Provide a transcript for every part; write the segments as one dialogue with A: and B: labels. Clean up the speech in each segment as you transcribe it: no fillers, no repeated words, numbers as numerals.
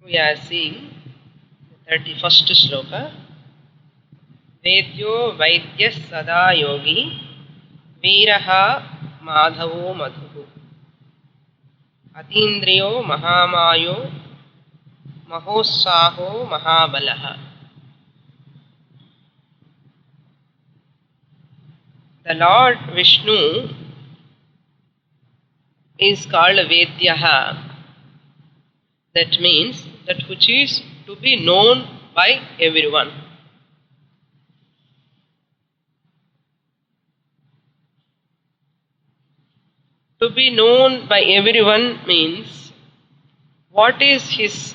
A: We are seeing the 31st shloka. Vedyo Vaidyas Sada Yogi Veeraha Madhavo Madhu Atindriyo Mahamayo Mahossaho Mahabalaha. The Lord Vishnu is called Vedyaha. That means that which is to be known by everyone. To be known by everyone means what is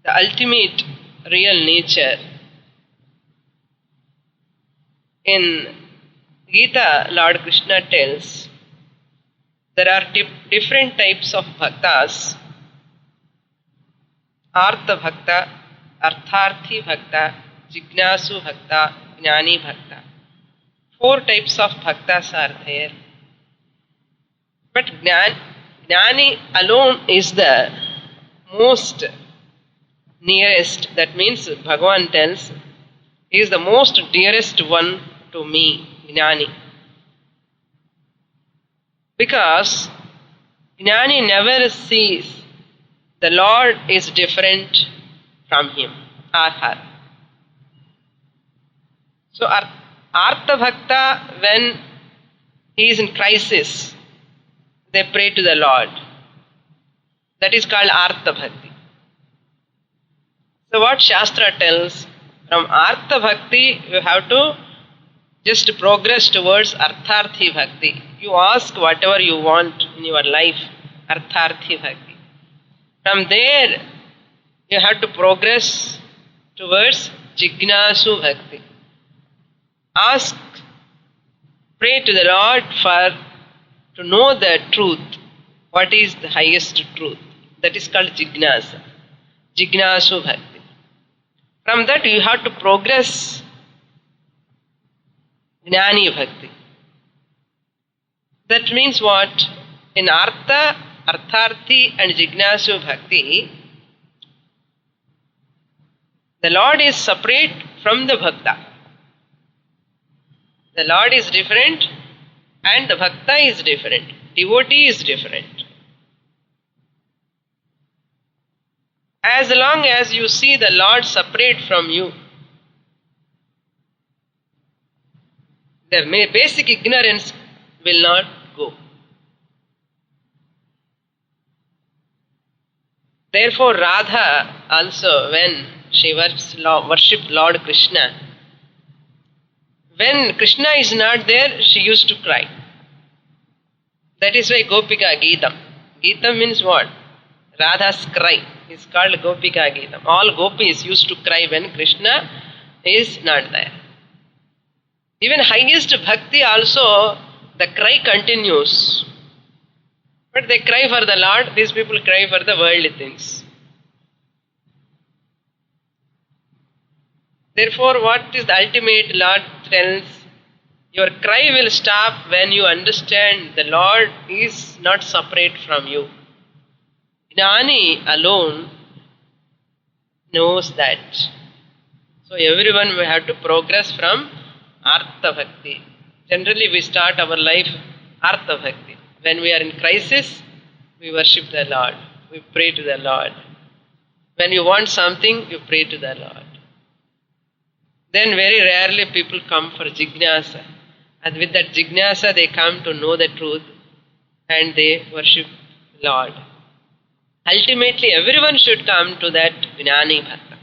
A: the ultimate real nature. In Gita, Lord Krishna tells there are different types of bhaktas. Artha Bhakta, Artharthi Bhakta, Jignasu Bhakta, Jnani Bhakta. 4 types of bhaktas are there. But Jnani alone is the most nearest. That means Bhagavan tells, he is the most dearest one to me, Jnani. Because Jnani never sees the Lord is different from him or her. So Artha Bhakta, when he is in crisis, they pray to the Lord. That is called Artha Bhakti. So what Shastra tells, from Artha Bhakti you have to just progress towards Artharthi Bhakti. You ask whatever you want in your life, Artharthi Bhakti. From there you have to progress towards Jignasu Bhakti. Ask, pray to the Lord to know the truth. What is the highest truth? That is called Jignasa. Jignasu Bhakti. From that you have to progress Jnani Bhakti. That means what? In Artha, Artharthi and Jignasu Bhakti, the Lord is separate from the Bhakta. The Lord is different and the Bhakta is different. Devotee is different. As long as you see the Lord separate from you, the basic ignorance will not go. Therefore, Radha also, when she worshipped Lord Krishna, when Krishna is not there, she used to cry. That is why Gopika Geetam. Geetam means what? Radha's cry is called Gopika Geetam. All gopis used to cry when Krishna is not there. Even highest bhakti also, the cry continues. But they cry for the Lord, these people cry for the worldly things. Therefore, what is the ultimate? Lord tells, your cry will stop when you understand the Lord is not separate from you. Jnani alone knows that. So everyone will have to progress from Artha Bhakti. Generally we start our life Artha Bhakti. When we are in crisis, we worship the Lord. We pray to the Lord. When you want something, you pray to the Lord. Then very rarely people come for Jignasa. And with that Jignasa, they come to know the truth and they worship the Lord. Ultimately, everyone should come to that Jnani Bhakta.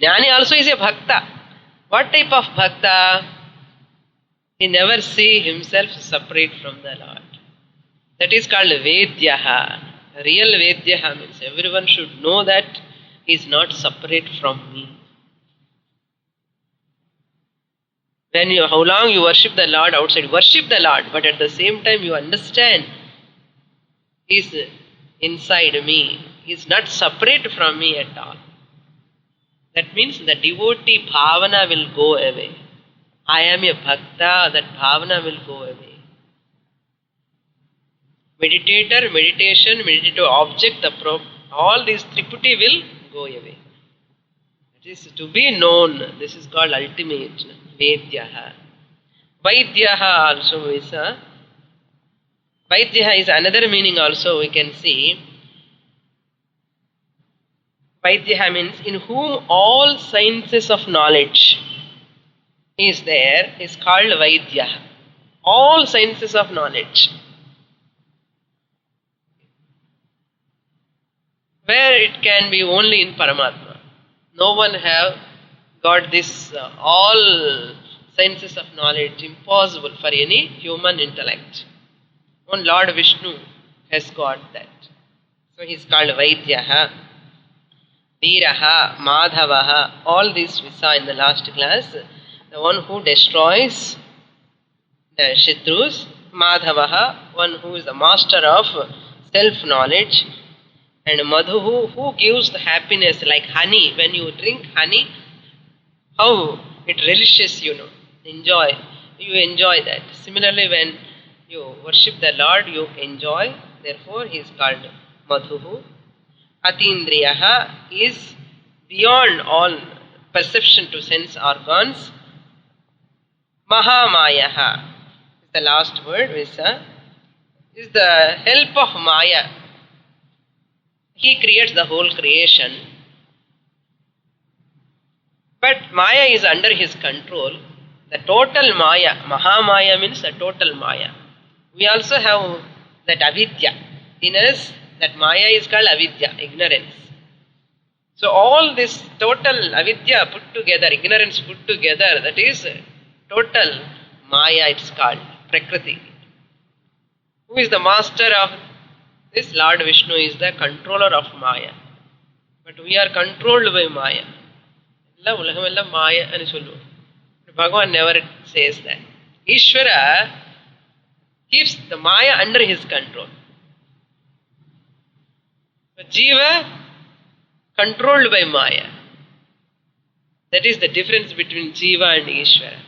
A: Jnani also is a Bhakta. What type of Bhakta? He never see himself separate from the Lord. That is called Vedyaha. Real Vedyaha means everyone should know that he is not separate from me. How long you worship the Lord outside, worship the Lord, but at the same time you understand he is inside me. He is not separate from me at all. That means the devotee bhavana will go away. I am a bhakta, that bhavana will go away. Meditator, meditation, meditative object, the All these triputi will go away. It is to be known. This is called ultimate. Vedyaha. Vaidyaha also is a. Vaidyaha is another meaning also we can see. Vaidyaha means in whom all sciences of knowledge is there is called Vaidyaha. All sciences of knowledge. Where it can be only in Paramatma. No one have got this all sciences of knowledge, impossible for any human intellect. Only Lord Vishnu has got that. So he is called Vaidyaha, Veeraha, Madhavaha, all these we saw in the last class. The one who destroys the Shatrus, Madhavaha, one who is the master of self-knowledge, and Madhu, who gives the happiness like honey. When you drink honey, how it relishes, enjoy. You enjoy that. Similarly, when you worship the Lord, you enjoy. Therefore, he is called Madhu. Atindriyaha is beyond all perception to sense organs. Mahamayaha is the last word. Is the help of Maya. He creates the whole creation. But Maya is under his control. The total Maya, Mahamaya means the total Maya. We also have that avidya. In us, that Maya is called avidya, ignorance. So all this total avidya put together, ignorance put together, that is total Maya, it's called, Prakriti. Who is the master of this? Lord Vishnu is the controller of Maya. But we are controlled by Maya. Ulagam Maya ani sollu. Bhagavan never says that. Ishvara keeps the Maya under his control. But Jiva controlled by Maya. That is the difference between Jiva and Ishvara.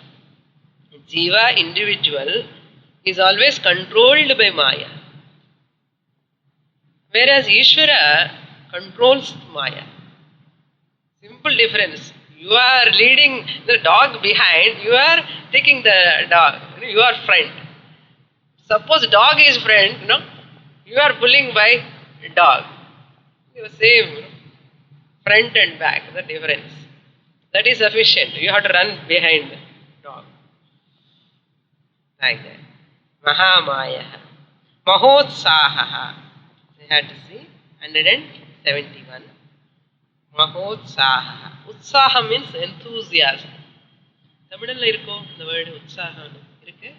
A: Jiva, individual, is always controlled by Maya. Whereas Ishvara controls Maya. Simple difference. You are leading the dog behind, you are taking the dog, your friend. Suppose dog is friend, you are pulling by dog. You same, front and back, the difference. That is sufficient. You have to run behind the dog. Like that. Mahamayaha. Mahotsahaha. We had to see 171. Mahotsahaha. Utsaha means enthusiasm. Tamil irko the word utsaha irke.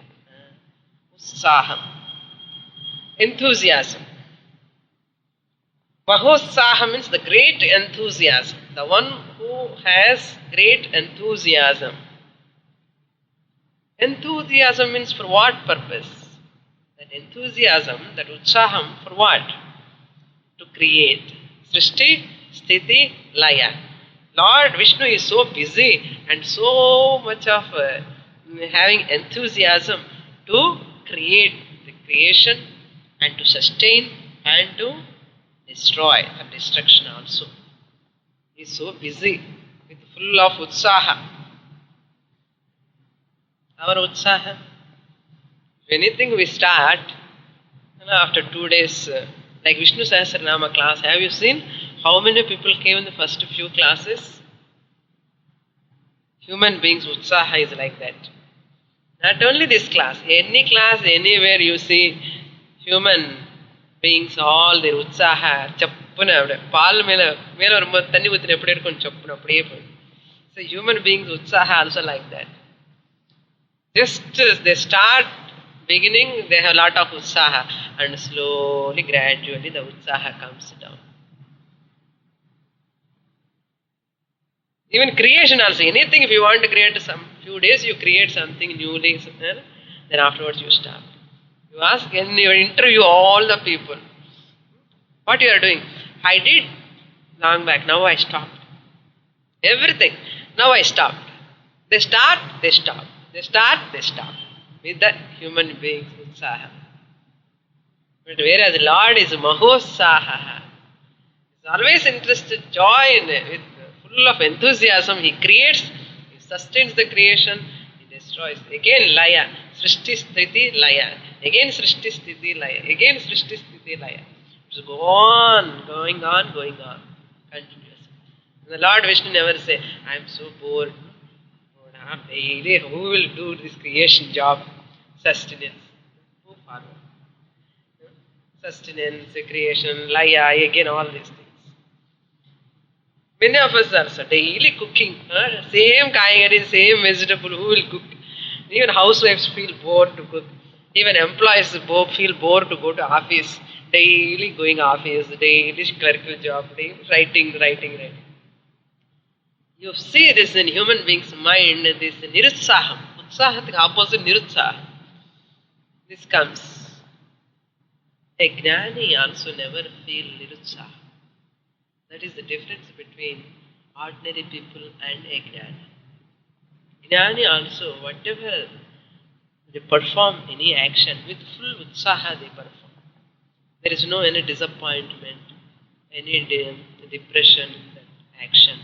A: Utsaham. Enthusiasm. Mahotsaha means the great enthusiasm. The one who has great enthusiasm. Enthusiasm means for what purpose? That enthusiasm, that utsaham, for what? To create. Srishti, Sthiti, Laya. Lord Vishnu is so busy and so much of having enthusiasm to create the creation and to sustain and to destroy, for destruction also. He is so busy, with full of utsaha. Our utsaha. If anything we start, after 2 days, like Vishnu Sahasranaama class, have you seen how many people came in the first few classes? Human beings, utsaha is like that. Not only this class, anywhere you see human beings, all their utsaha, chappuna, paal mela varumbodhu thanni uthina eppadi irukum chappuna appadiye poi. So human beings utsaha also like that. Just they start beginning, they have a lot of utsaha, and slowly, gradually the utsaha comes down. Even creation also, anything if you want to create some few days, you create something newly, then afterwards you stop. You ask and you interview all the people. What you are doing? I did long back, now I stopped. Everything, now I stopped. They start, they stop. They start, they stop. With the human beings, utsaha. But whereas Lord is mahotsaha, is always interested, joy in it, with full of enthusiasm. He creates, he sustains the creation, he destroys. Again laya, srishti sthiti laya. Again srishti sthiti laya. Again srishti sthiti laya. It will go on, going on, going on, continuously. And the Lord Vishnu never say, I am so bored. Daily, who will do this creation job? Sustenance. Move forward. Sustenance, creation, laya, again all these things. Many of us also daily cooking, same kaigari, same vegetable, who will cook? Even housewives feel bored to cook. Even employees feel bored to go to office. Daily going office, daily clerical job, daily writing. You see this in human being's mind, this nirutsaham. Utsaha's opposite nirutsaham. This comes. A jnani also never feel nirutsaham. That is the difference between ordinary people and a jnani. Jnani also, whatever they perform any action, with full utsaha they perform. There is no any disappointment, any depression in that action,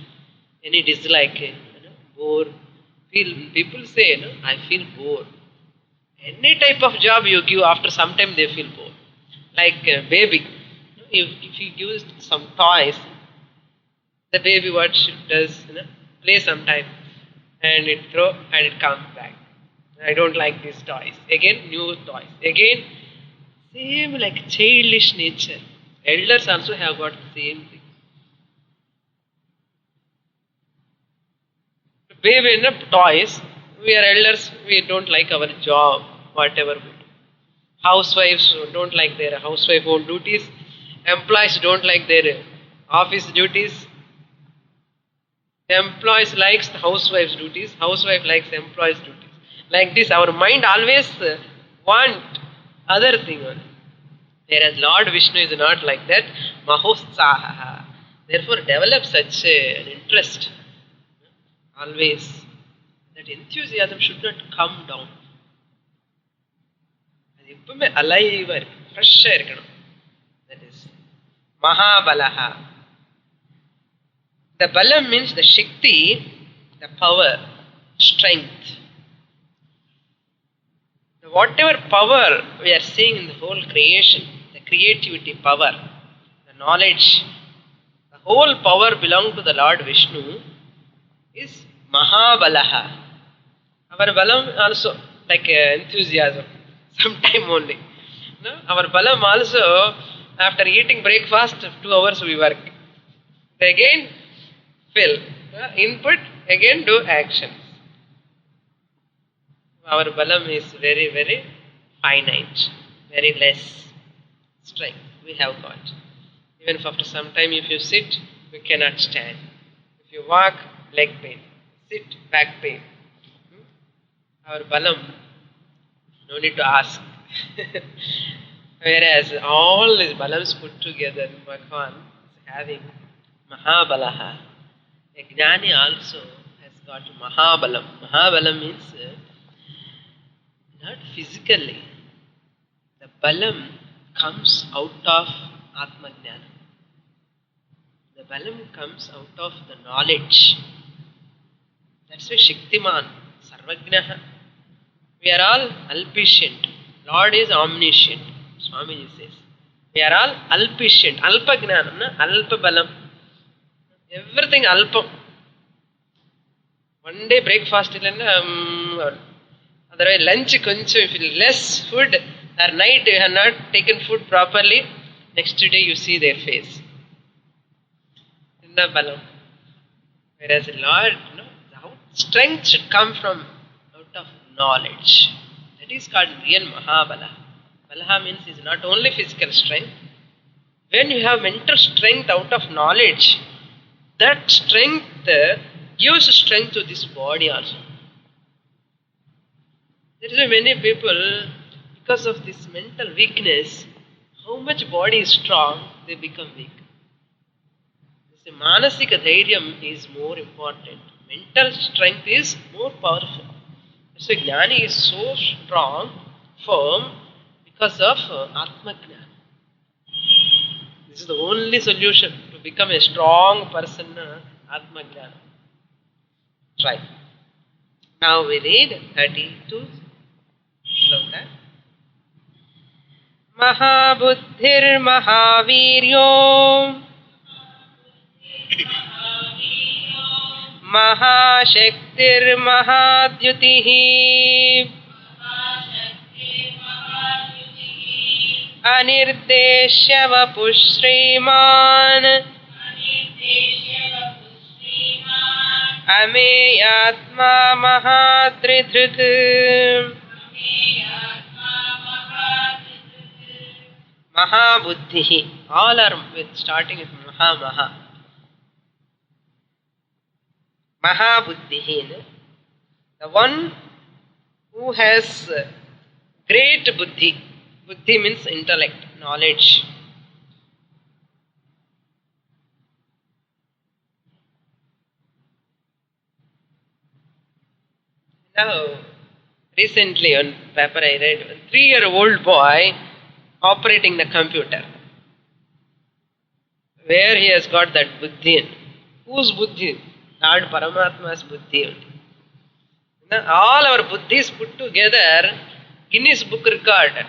A: any disliking, bored. People say, I feel bored. Any type of job you give, after some time they feel bored. Like a baby, if you give some toys, the baby what she does, play sometime, and it throw and it comes back. I don't like these toys. Again, new toys. Again, same like childish nature. Elders also have got the same thing. Baby in toys, we are elders, we don't like our job, whatever we do. Housewives don't like their housewife own duties. Employees don't like their office duties. Employees likes the housewife's duties. Housewife likes the employee's duties. Like this, our mind always want other thing. Whereas Lord Vishnu is not like that. Mahostsaha. Therefore, develop such an interest. Always. That enthusiasm should not come down. Alive, fresh. That is Mahabalaha. The balam means the shakti, the power, strength. Whatever power we are seeing in the whole creation, the creativity power, the knowledge, the whole power belongs to the Lord Vishnu, is Mahabalaha. Our balam also, like enthusiasm, sometime only. No? Our balam also, after eating breakfast, 2 hours we work. Again, fill. Input, again do actions. Our balam is very, very finite, very less strength we have got. Even if after some time, if you sit, we cannot stand. If you walk, leg pain. Sit, back pain. Our balam, no need to ask. Whereas all these balams put together, Bhagavan is having Mahabalaha. A jnani also has got Mahabalam. Mahabalam means not physically. The balam comes out of Atma Jnana. The balam comes out of the knowledge. That's why Shaktiman, Sarvajnaha. We are all alpicient. Lord is omniscient. Swamiji says. We are all alpicient. Alpa Jnanam, Alpa Balam. Everything alpam. One day breakfast otherwise lunch koncham, if less food, or night you have not taken food properly, next day you see their face. Inna balam. Whereas Lord, the strength should come from out of knowledge. That is called real Mahabala. Balaha means is not only physical strength. When you have mental strength out of knowledge, that strength gives strength to this body also. There is many people, because of this mental weakness, how much body is strong, they become weak. This manasika dhairyam is more important. Mental strength is more powerful. So jnani is so strong, firm, because of Atma Jnana. This is the only solution to become a strong person, Atma Jnana. Try. Now we read 32 sloka. Mahabuddhir Mahaviryo Mahashaktir Mahadyutihi Anirdeshya Vapushriman Ameyatma Mahadridrik. Mahabuddhi. All are with starting with Maha. Mahabuddhi. The one who has great buddhi. Buddhi means intellect, knowledge. Now, recently on paper I read a 3-year-old boy operating the computer. Where he has got that buddhi? Whose buddhi? Lord Paramatma's buddhi. Now, all our buddhis put together, Guinness Book record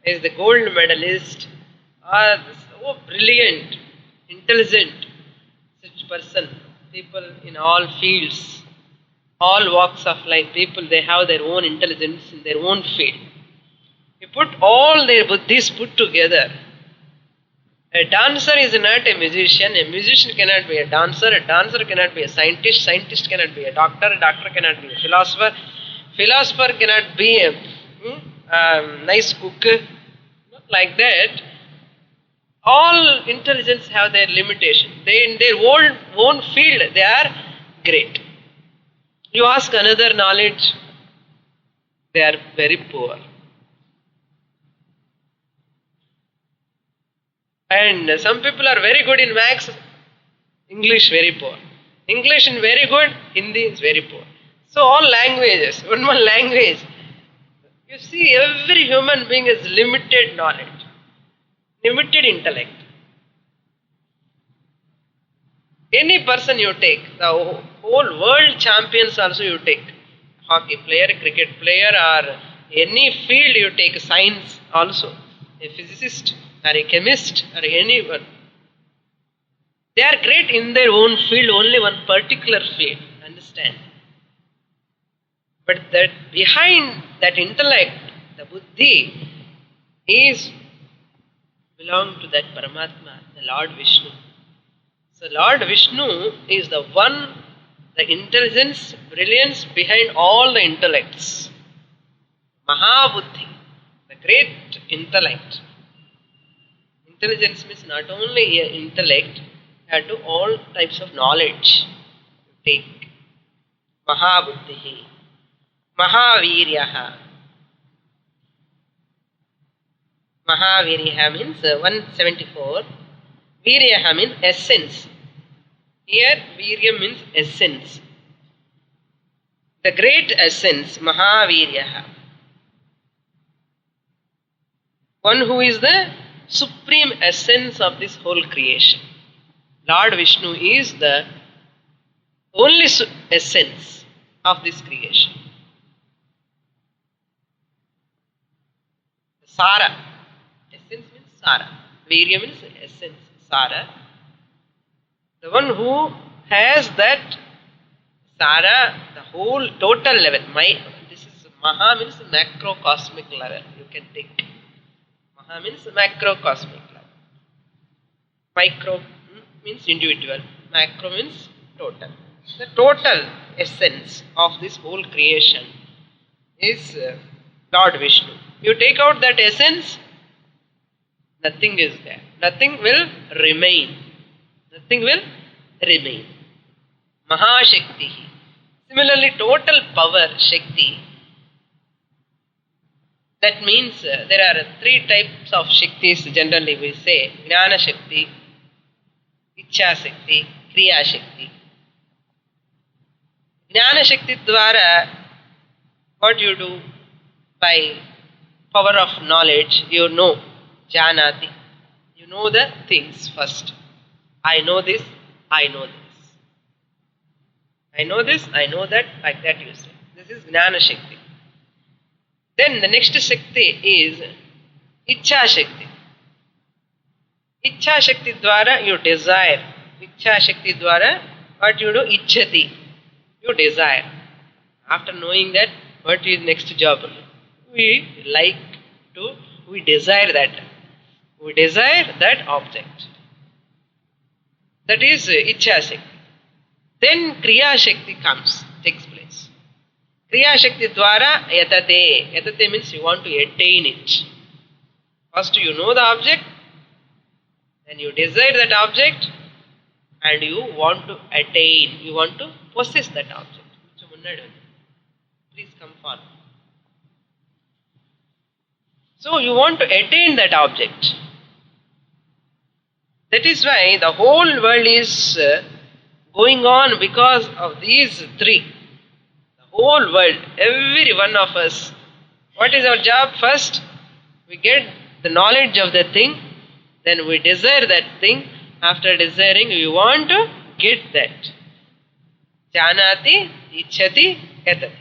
A: is the gold medalist, or so brilliant, intelligent, such person, people in all fields, all walks of life, people, they have their own intelligence in their own field. You put all their buddhis put together. A dancer is not a musician cannot be a dancer cannot be a scientist cannot be a doctor cannot be a philosopher cannot be a nice cook. Not like that. All intelligence have their limitation. They in their own field they are great. You ask another knowledge, they are very poor. And some people are very good in maths, English very poor. English is very good, Hindi is very poor. So all languages, one language. You see, every human being has limited knowledge, limited intellect. Any person you take, the whole world champions also you take, hockey player, cricket player, or any field you take, science also, a physicist or a chemist or anyone. They are great in their own field, only one particular field, understand. But that behind that intellect, the buddhi, is belong to that Paramatma, the Lord Vishnu. So Lord Vishnu is the one, the intelligence, brilliance behind all the intellects. Mahabuddhi, the great intellect. Intelligence means not only intellect, but to all types of knowledge you take. Mahabuddhi. Mahaviryaha. Mahaviryaha means 174. Viryaha means essence. Here Virya means essence. The great essence, Mahaviryaha. One who is the supreme essence of this whole creation. Lord Vishnu is the only essence of this creation. Sara. Essence means Sara. Virya means essence. Sara. The one who has that Sara, the whole total level. This is Maha means macrocosmic level. You can take. Maha means macrocosmic level. Micro means individual. Macro means total. The total essence of this whole creation is Lord Vishnu. You take out that essence, nothing is there. Nothing will remain. Nothing will remain. Mahashakti. Similarly, total power, Shakti. That means there are 3 types of Shaktis generally we say. Jnana Shakti, Ichha Shakti, Kriya Shakti. Jnana Shakti dwara, what you do? By power of knowledge, you know, Janati. You know the things first. I know this, I know this. I know this, I know that, like that you say. This is Jnana Shakti. Then the next Shakti is Ichha Shakti. Ichha Shakti dwara you desire. Ichha Shakti dwara what you do? Ichhati. You desire. After knowing that, what is next job? We desire that. We desire that object. That is Ichha Shakti. Then Kriya Shakti takes place. Kriya Shakti dwara yatate. Yatate means you want to attain it. First you know the object, then you desire that object, and you want to attain, you want to possess that object. Please come forward. So you want to attain that object. That is why the whole world is going on because of these three. The whole world, every one of us. What is our job? First, we get the knowledge of the thing, then we desire that thing. After desiring, we want to get that. Janati, Ichhati, Yatati.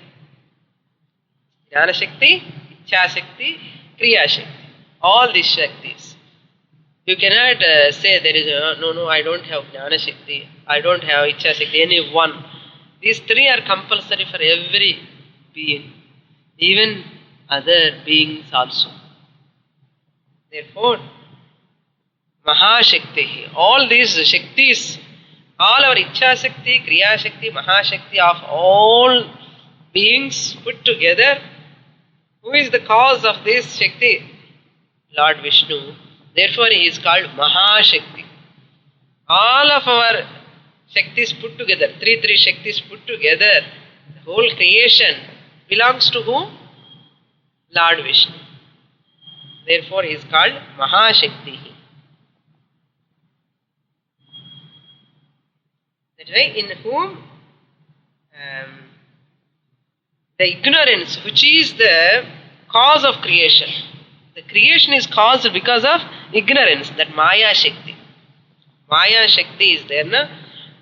A: Jnana Shakti, Ichha Shakti, Kriya Shakti. All these Shaktis. You cannot say there is no, I don't have Jnana Shakti, I don't have Ichha Shakti, any one. These three are compulsory for every being, even other beings also. Therefore, Mahashakti, all these Shaktis, all our Ichha Shakti, Kriya Shakti, Mahashakti of all beings put together, who is the cause of this Shakti? Lord Vishnu. Therefore, he is called Mahashakti. All of our Shaktis put together, three Shaktis put together, the whole creation belongs to whom? Lord Vishnu. Therefore, he is called Mahashakti. That way, in whom the ignorance, which is the cause of creation. The creation is caused because of ignorance, that Maya Shakti. Maya Shakti is there, na?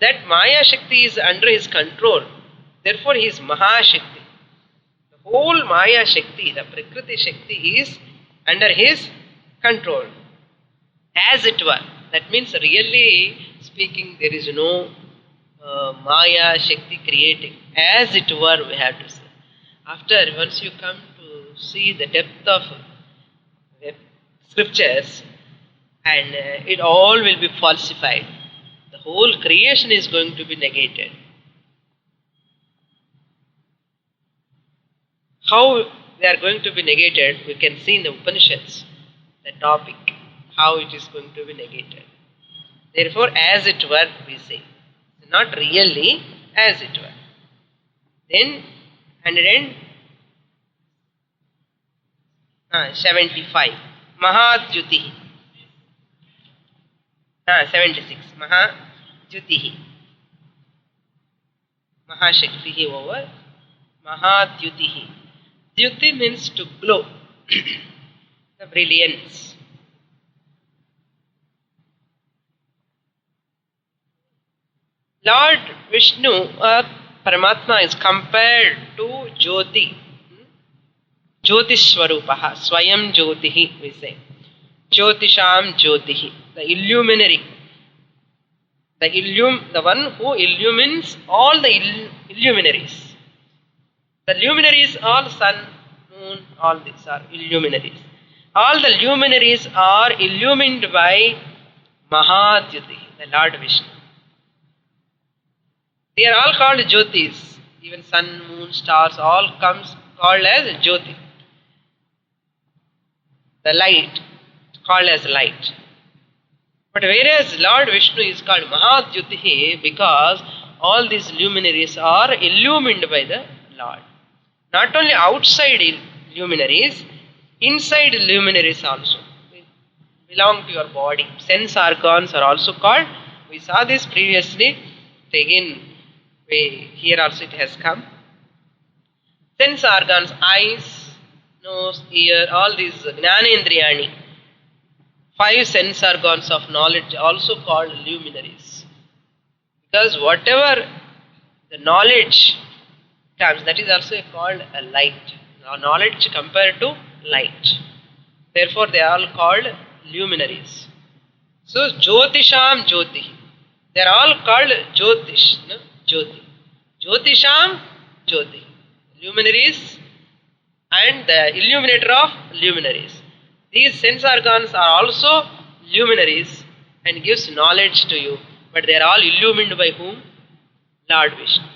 A: That Maya Shakti is under his control. Therefore, he is Mahashakti. The whole Maya Shakti, the Prakriti Shakti is under his control. As it were. That means, really speaking, there is no Maya Shakti creating. As it were, we have to say. After, once you come to see the depth of the scriptures, and it all will be falsified. The whole creation is going to be negated. How they are going to be negated, we can see in the Upanishads, the topic, how it is going to be negated. Therefore, as it were, we say. Not really, as it were. Then, 175. Mahadhyuti. 76. Mahadhyuti. Mahashakti over Mahadhyuti. Dyuti means to glow, the brilliance. Lord Vishnu or Paramatma is compared to Jyoti. Jyotishwarupaha, Swayam Jyotihi, we say. Jyotisham Jyotihi, the illuminary. The one who illumines all the illuminaries. The luminaries, all sun, moon, all these are illuminaries. All the luminaries are illumined by Mahadhyuti, the Lord Vishnu. They are all called Jyotis. Even sun, moon, stars, all comes called as Jyoti. The light, called as light. But whereas Lord Vishnu is called Mahadhyuti because all these luminaries are illumined by the Lord. Not only outside luminaries, inside luminaries also belong to your body. Sense organs are also called. We saw this previously. Again, here also it has come. Sense organs, eyes, nose, ear, all these Jnanendriyani. 5 sense organs of knowledge also called luminaries. Because whatever the knowledge comes, that is also called a light. Now, knowledge compared to light. Therefore, they are all called luminaries. So, Jyotisham Jyoti. They are all called Jyotish. No? Jyoti. Jyotisham Jyoti. Luminaries and the illuminator of luminaries. These sense organs are also luminaries and gives knowledge to you. But they are all illumined by whom? Lord Vishnu.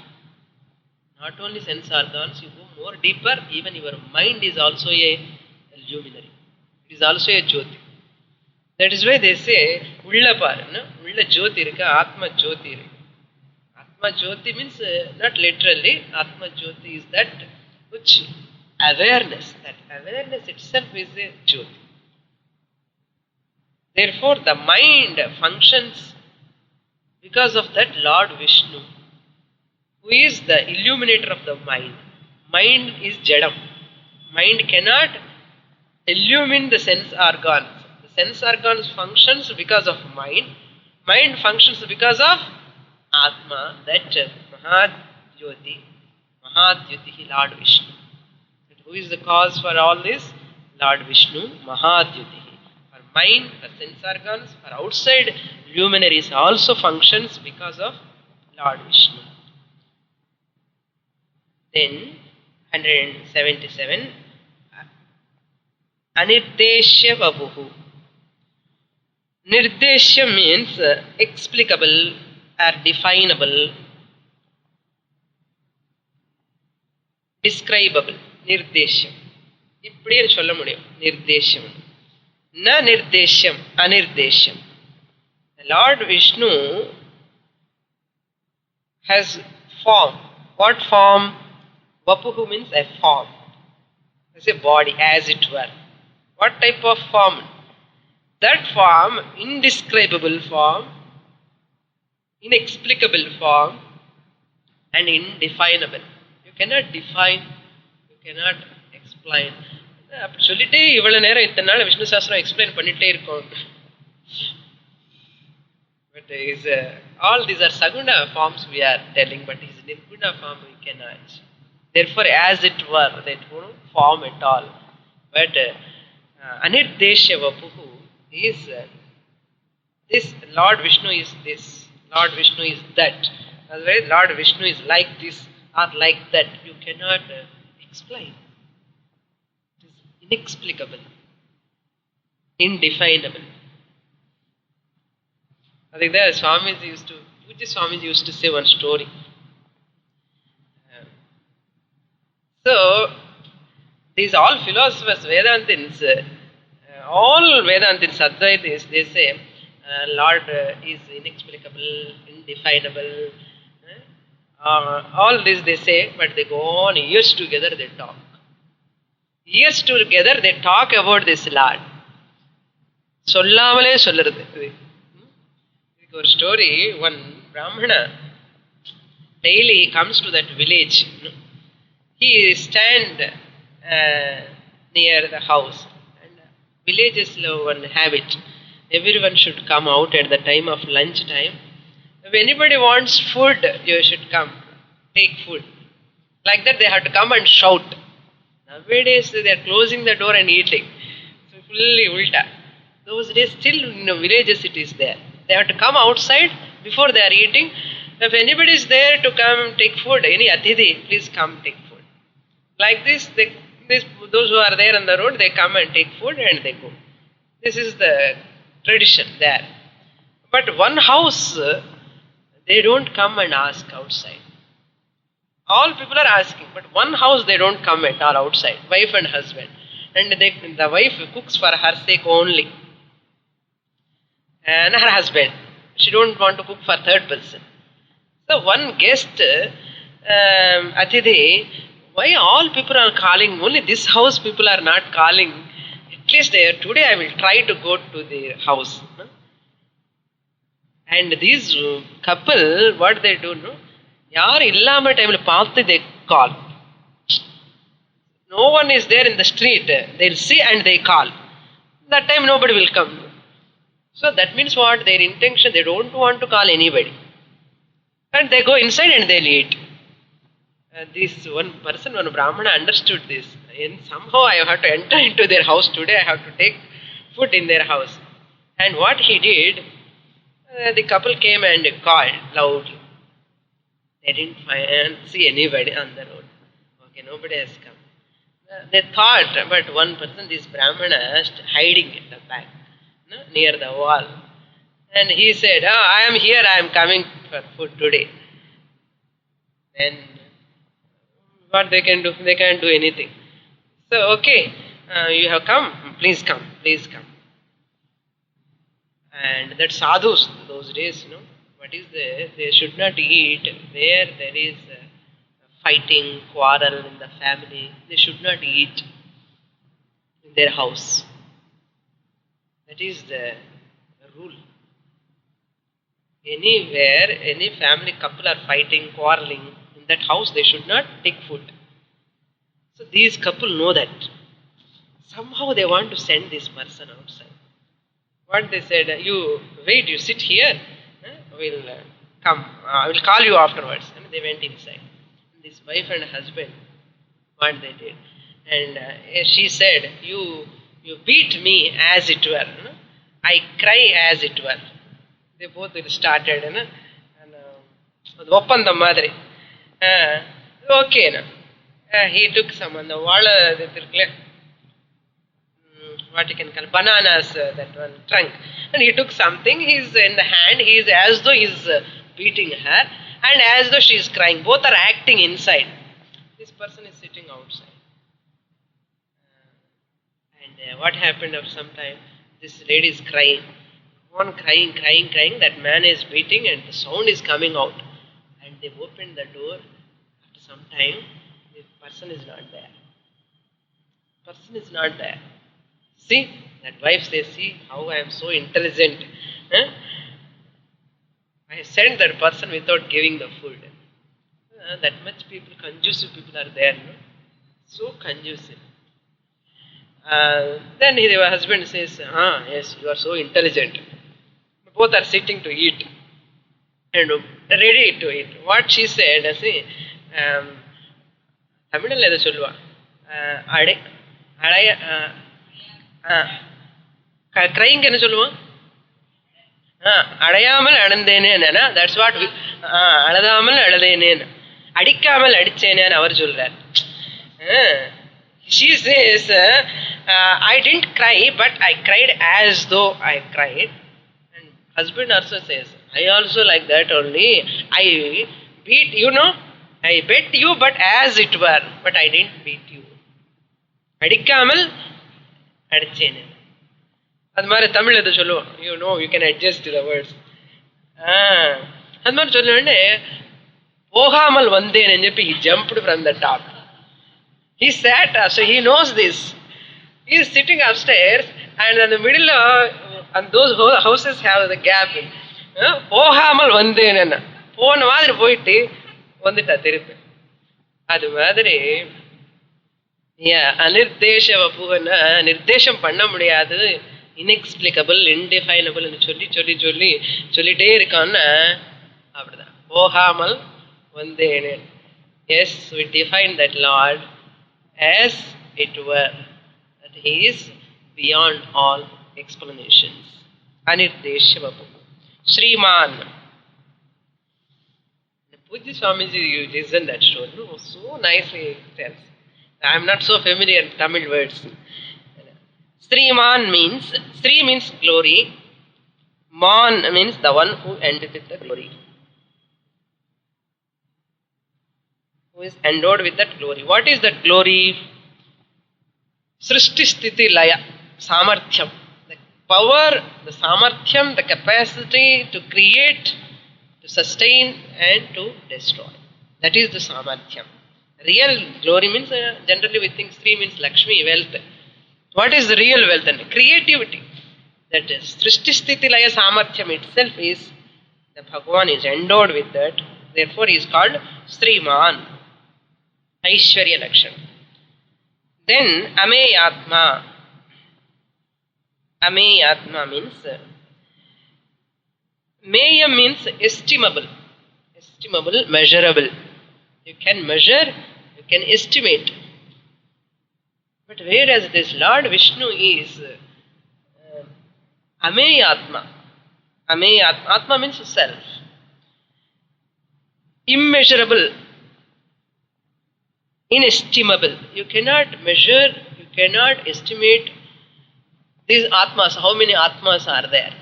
A: Not only sense organs, you go more deeper, even your mind is also a luminary. It is also a Jyoti. That is why they say, Ulla par, no? Ulla Jyoti irukka, Atma Jyoti irukka. Atma Jyoti means not literally, Atma Jyoti is that which awareness. That awareness itself is a Jyoti. Therefore, the mind functions because of that Lord Vishnu, who is the illuminator of the mind. Mind is Jadam. Mind cannot illumine the sense organs. The sense organs functions because of mind. Mind functions because of Atma, that Mahadhyoti, Mahadhyoti, Lord Vishnu. Who is the cause for all this? Lord Vishnu, Mahadhyoti. For mind, the sense organs, for outside luminaries also functions because of Lord Vishnu. Then 177, Anirdeshya Vabuhu. Nirdeshya means explicable or definable, describable. Nirdeshyam. இப்படியே சொல்ல முடியும். நிர்தேஷ்யம். Na nirdeshyam, anirdeshyam. Lord Vishnu has form. What form? Vapuhu means a form. It's a body, as it were. What type of form? That form, indescribable form, inexplicable form, and indefinable. You cannot define, you cannot explain. அப்படி சொல்லிட்டே இவ்வளவு நேரம் இத்தனை நாள் விஷ்ணு சாஸ்திரம் explain பண்ணிட்டே இருக்கோம். But all these are Saguna forms we are telling, but his Nirguna form we cannot. Therefore, as it were, that won't form at all. But Anirdeshya Vapuhu is this. Lord Vishnu is this. Lord Vishnu is that. Otherwise, Lord Vishnu is like this or like that. You cannot explain. It is inexplicable, indefinable. I think that Puja Swamiji used to say one story. So, these all philosophers, Vedantins, all Vedantins, Advaitis, they say Lord is inexplicable, indefinable. All this they say, but they go on years together, they talk. Years together, they talk about this Lord. Sollamale sollarudhu. Or story, one Brahmana daily comes to that village. He stand near the house, and villages one habit. Everyone should come out at the time of lunch time. If anybody wants food, you should come, take food. Like that they have to come and shout. Nowadays they are closing the door and eating. So fully ulta. Those days still in the villages it is there. They have to come outside before they are eating. If anybody is there to come take food, any Athithi, please come take food. Like this, those who are there on the road, they come and take food and they go. This is the tradition there. But one house, they don't come and ask outside. All people are asking, but one house they don't come at all outside, wife and husband. And the wife cooks for her sake only. And her husband. She don't want to cook for third person. So one guest, Athithi, why all people are calling, only this house people are not calling. At least today I will try to go to their house. And these couple, what they do, no? Yaar illama time paathu they call. No one is there in the street. They'll see and they call. That time nobody will come. So that means what? Their intention, they don't want to call anybody. And they go inside and they'll eat. This one person, one Brahmana understood this. And somehow I have to enter into their house today, I have to take food in their house. And what he did, the couple came and called loudly. They didn't see anybody on the road. Okay, nobody has come. They thought, but one person, this Brahmana, hiding at the back, near the wall. And he said, I am here, I am coming for food today. Then what they can do? They can't do anything. So, okay, you have come, please come, please come. And that sadhus, those days, what is there? They should not eat where there is fighting, quarrel in the family. They should not eat in their house. That is the rule. Anywhere, any family couple are fighting, quarreling, in that house they should not take food. So these couple know that. Somehow they want to send this person outside. What they said, you wait, you sit here, we'll come, I will call you afterwards. And they went inside. And this wife and husband, what they did. And she said, you beat me as it were. I cry as it were. They both started. And open the madre. Okay. He took some on the wall, what you can call bananas, that one trunk. And he took something, he's in the hand, he's as though he's beating her and as though she's crying. Both are acting inside. This person is sitting outside. And what happened after some time? This lady is crying. One crying. That man is beating and the sound is coming out. And they opened the door. After some time, the person is not there. Person is not there. See, that wife says, see how I am so intelligent. I sent that person without giving the food. That much people, conducive people are there. No? So conducive. Then the husband says, yes, you are so intelligent. Both are sitting to eat and ready to eat. What she said, see, Tamil ledu solluva. Crying என்ன சொல்லுவோம்? அடையாமல் அழுந்தேனேன்னா, that's what அழுதாமல் அழுதேனேன்னு, அடிக்காமல் அடிச்சேனேன்னு அவர் சொல்றார். She says, I didn't cry, but I cried as though I cried. And husband also says, I also like that only. I beat, I beat you, but as it were, but I didn't beat you. அடிக்காமல் அடிச்சேனே. அது மாதிரி தமிழ் எது சொல்லுவோம். You can adjust the words. அது மாதிரி சொல்ல வேண்டிய போகாமல் வந்தேன்னு చెప్పి he jumped from the top. He sat, so he knows this. He is sitting upstairs and in the middle and those houses have the gap. போகாமல் வந்தேன்னு போன மாதிரி போயிட்டு வந்துட்டா திருப்பி. அது மாதிரி அனிர்தேஷ வப்புன்னா நிர்தேசம் பண்ண முடியாது, இன்எக்ஸ்பிளிகபிள், இன்டிஃபைனபிள் சொல்லிட்டே இருக்கான்னு அப்படிதான். போகாமல் வந்தேனே. Yes, we define that Lord as it were, that He is beyond all explanations. Anirdesha Vapu. Sriman. The Pujya Swamiji, you listen that story, so nicely it tells. I am not so familiar with Tamil words. Sriman means, Sri means glory, Man means the one who ended with the glory. Who is endowed with that glory. What is that glory? Srishti Sthiti Laya, Samarthyam. The power, the Samarthyam, the capacity to create, to sustain and to destroy. That is the Samarthyam. Real glory means, generally we think Sri means Lakshmi, wealth. What is the real wealth? And creativity. That is, Srishti Sthiti Laya Samarthyam itself is, the Bhagavan is endowed with that. Therefore he is called Sriman. Aishwarya Lakshana. Then Ameyatma. Ameyatma means Meyam means estimable. Estimable, measurable. You can measure, you can estimate. But whereas this Lord Vishnu is Ameyatma. Ameyatma. Atma means self. Immeasurable. Inestimable. You cannot measure, you cannot estimate these Atmas. How many Atmas are there?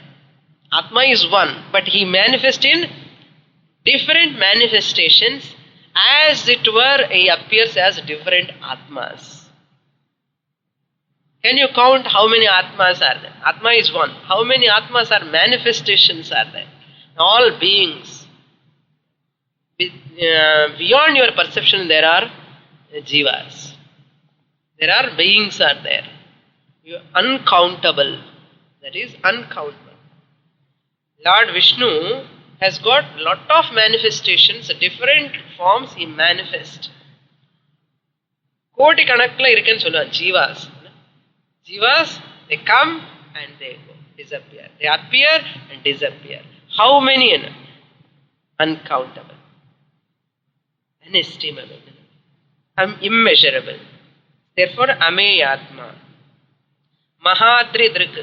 A: Atma is one, but he manifests in different manifestations. As it were, he appears as different Atmas. Can you count how many Atmas are there? Atma is one. How many Atmas are manifestations are there? All beings. Beyond your perception there are jivas. There are beings are there. You are uncountable. That is uncountable. Lord Vishnu has got lot of manifestations, different forms he manifests. கோடி கணக்கில் இருக்குன்னு சொல்லுவாங்க Jeeva's. Jivas, they come and they go, disappear. They appear and disappear. How many? Uncountable, inestimable, immeasurable. Therefore, Ameyatma. Mahadri Drik.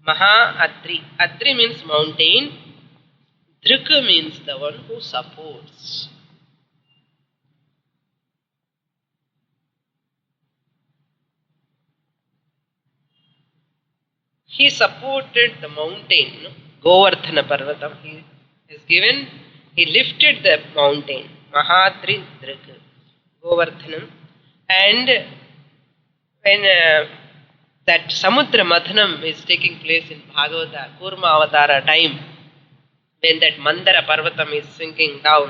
A: Maha-Adri. Adri means mountain. Drik means the one who supports. He supported the mountain, Govardhana Parvatam. He lifted the mountain, Mahadri Drik, Govardhanam. And when that Samudra Mathanam is taking place in Bhagavata, Kurma Avatara time, when that Mandara Parvatam is sinking down,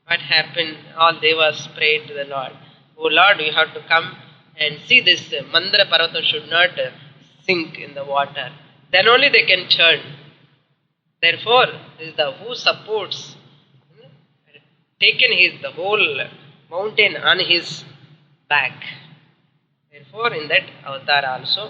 A: what happened? All Devas prayed to the Lord. Oh Lord, you have to come and see this Mandara Parvatam should not sink in the water. Then only they can churn. Therefore, this is the who supports, taken the whole mountain on his back. Therefore, in that avatar also.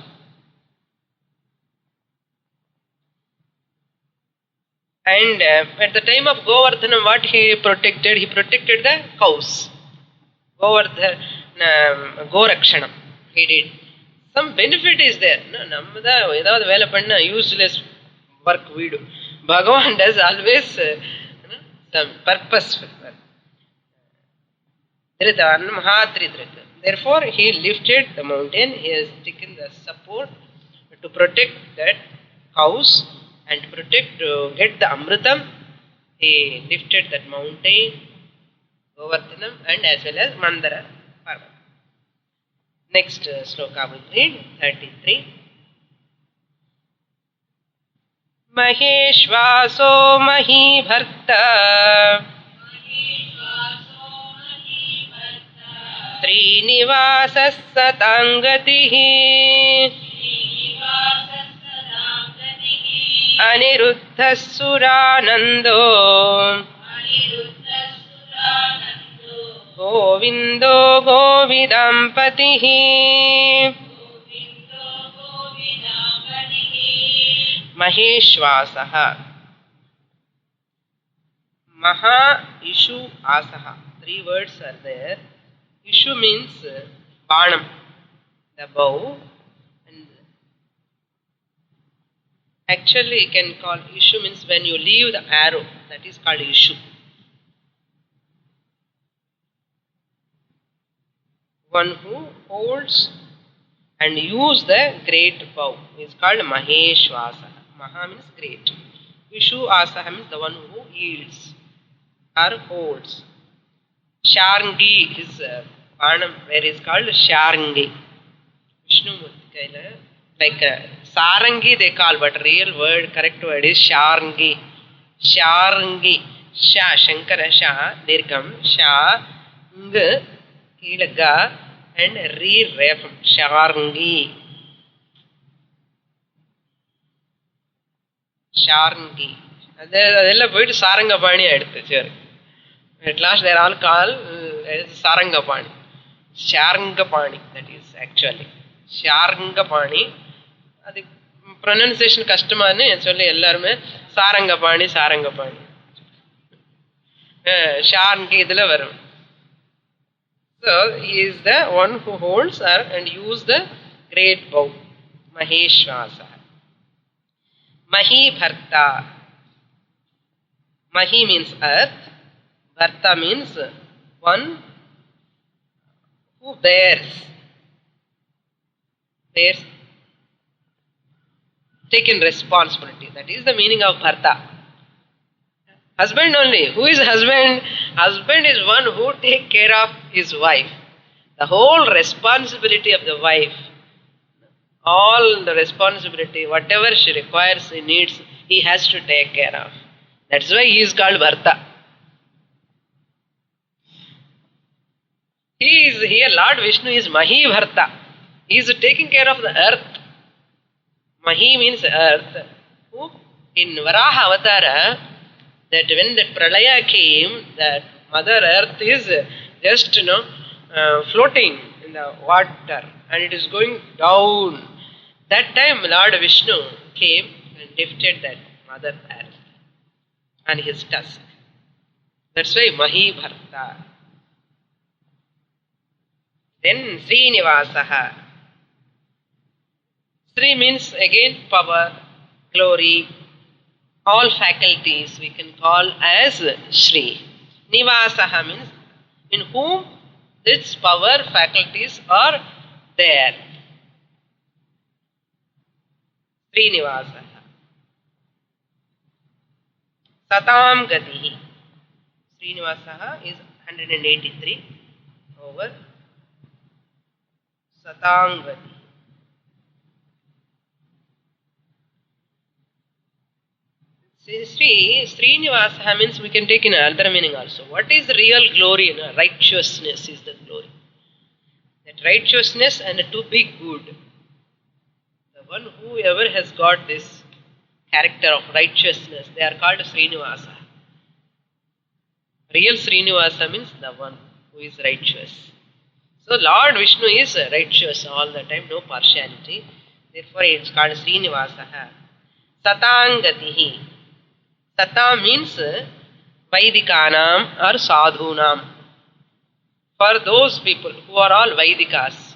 A: And at the time of Govardhana, what he protected? He protected the cows. Gorakshanam. He did. Some benefit is there. Useless work we do. Bhagavan does always some purposeful work. Therefore, he lifted the mountain. He has taken the support to protect that cows and to get the Amritam. He lifted that mountain, Govardhanam, and as well as Mandara Parvat. Next sloka will read 33. Maheshvaso Mahibharta Srinivasas Satangatihi Aniruddhas Suranando Govindo Govidampatihi Maheshvasaha Maha Ishu Asaha. 3 words are there. Ishu means Banam, the bow. And actually you can call Ishu means when you leave the arrow. That is called Ishu. One who holds and uses the great bow is called Maheshvasa. Maha means great. Ishu Asaha means the one who yields or holds. Sharangi is Banam, where is called Sharangi. Vishnu Murti, like Sarangi they call, but real word, correct word is Sharangi. Sharangi. Sha, Shankara, Sha, Dirgham, Sha, Ng, Kilaga, and Re-Refam. Sharangi. Sharangi. ಅದೆಲ್ಲ ಬಿಟ್ಟು ಸಾರಂಗಪಾಣಿ ಆಯ್ತು ಸರಿ. At last they are all called Sarangapani. Sharangapani, that is actually. Sharangapani. The pronunciation custom சொல்லி எல்லாருமே Sarangapani, Sarangapani. Shanki idhula varum. So, he is the one who holds her and uses the great bow. Maheshwasa. Mahi Bharta. Mahi means earth. Bharta means one who bears, taken responsibility. That is the meaning of Bharta. Husband only. Who is husband? Husband is one who takes care of his wife. The whole responsibility of the wife, all the responsibility, whatever she requires, she needs, he has to take care of. That's why he is called Bharta. He is here, Lord Vishnu is Mahi Bharta. He is taking care of the earth. Mahi means earth. Who in Varaha Avatara, that when the Pralaya came, that Mother Earth is just, floating in the water and it is going down. That time Lord Vishnu came and lifted that Mother Earth on his tusk. That's why Mahi Bharta. Then Srinivasaha. Sri means again power, glory, all faculties we can call as Shri. Nivasaha means in whom its power, faculties are there. Srinivasaha. Satam Gatihi. Srinivasaha is 183 over Satam Gatihi. Srinivasaha means we can take in another meaning also. What is real glory? Righteousness is the glory. That righteousness and to be good. The one whoever has got this character of righteousness, they are called Srinivasa. Real Srinivasa means the one who is righteous. So Lord Vishnu is righteous all the time, no partiality. Therefore it is called Srinivasaha. Satangatihi. Sata means Vaidikanam or Sadhunam. For those people who are all Vaidikas.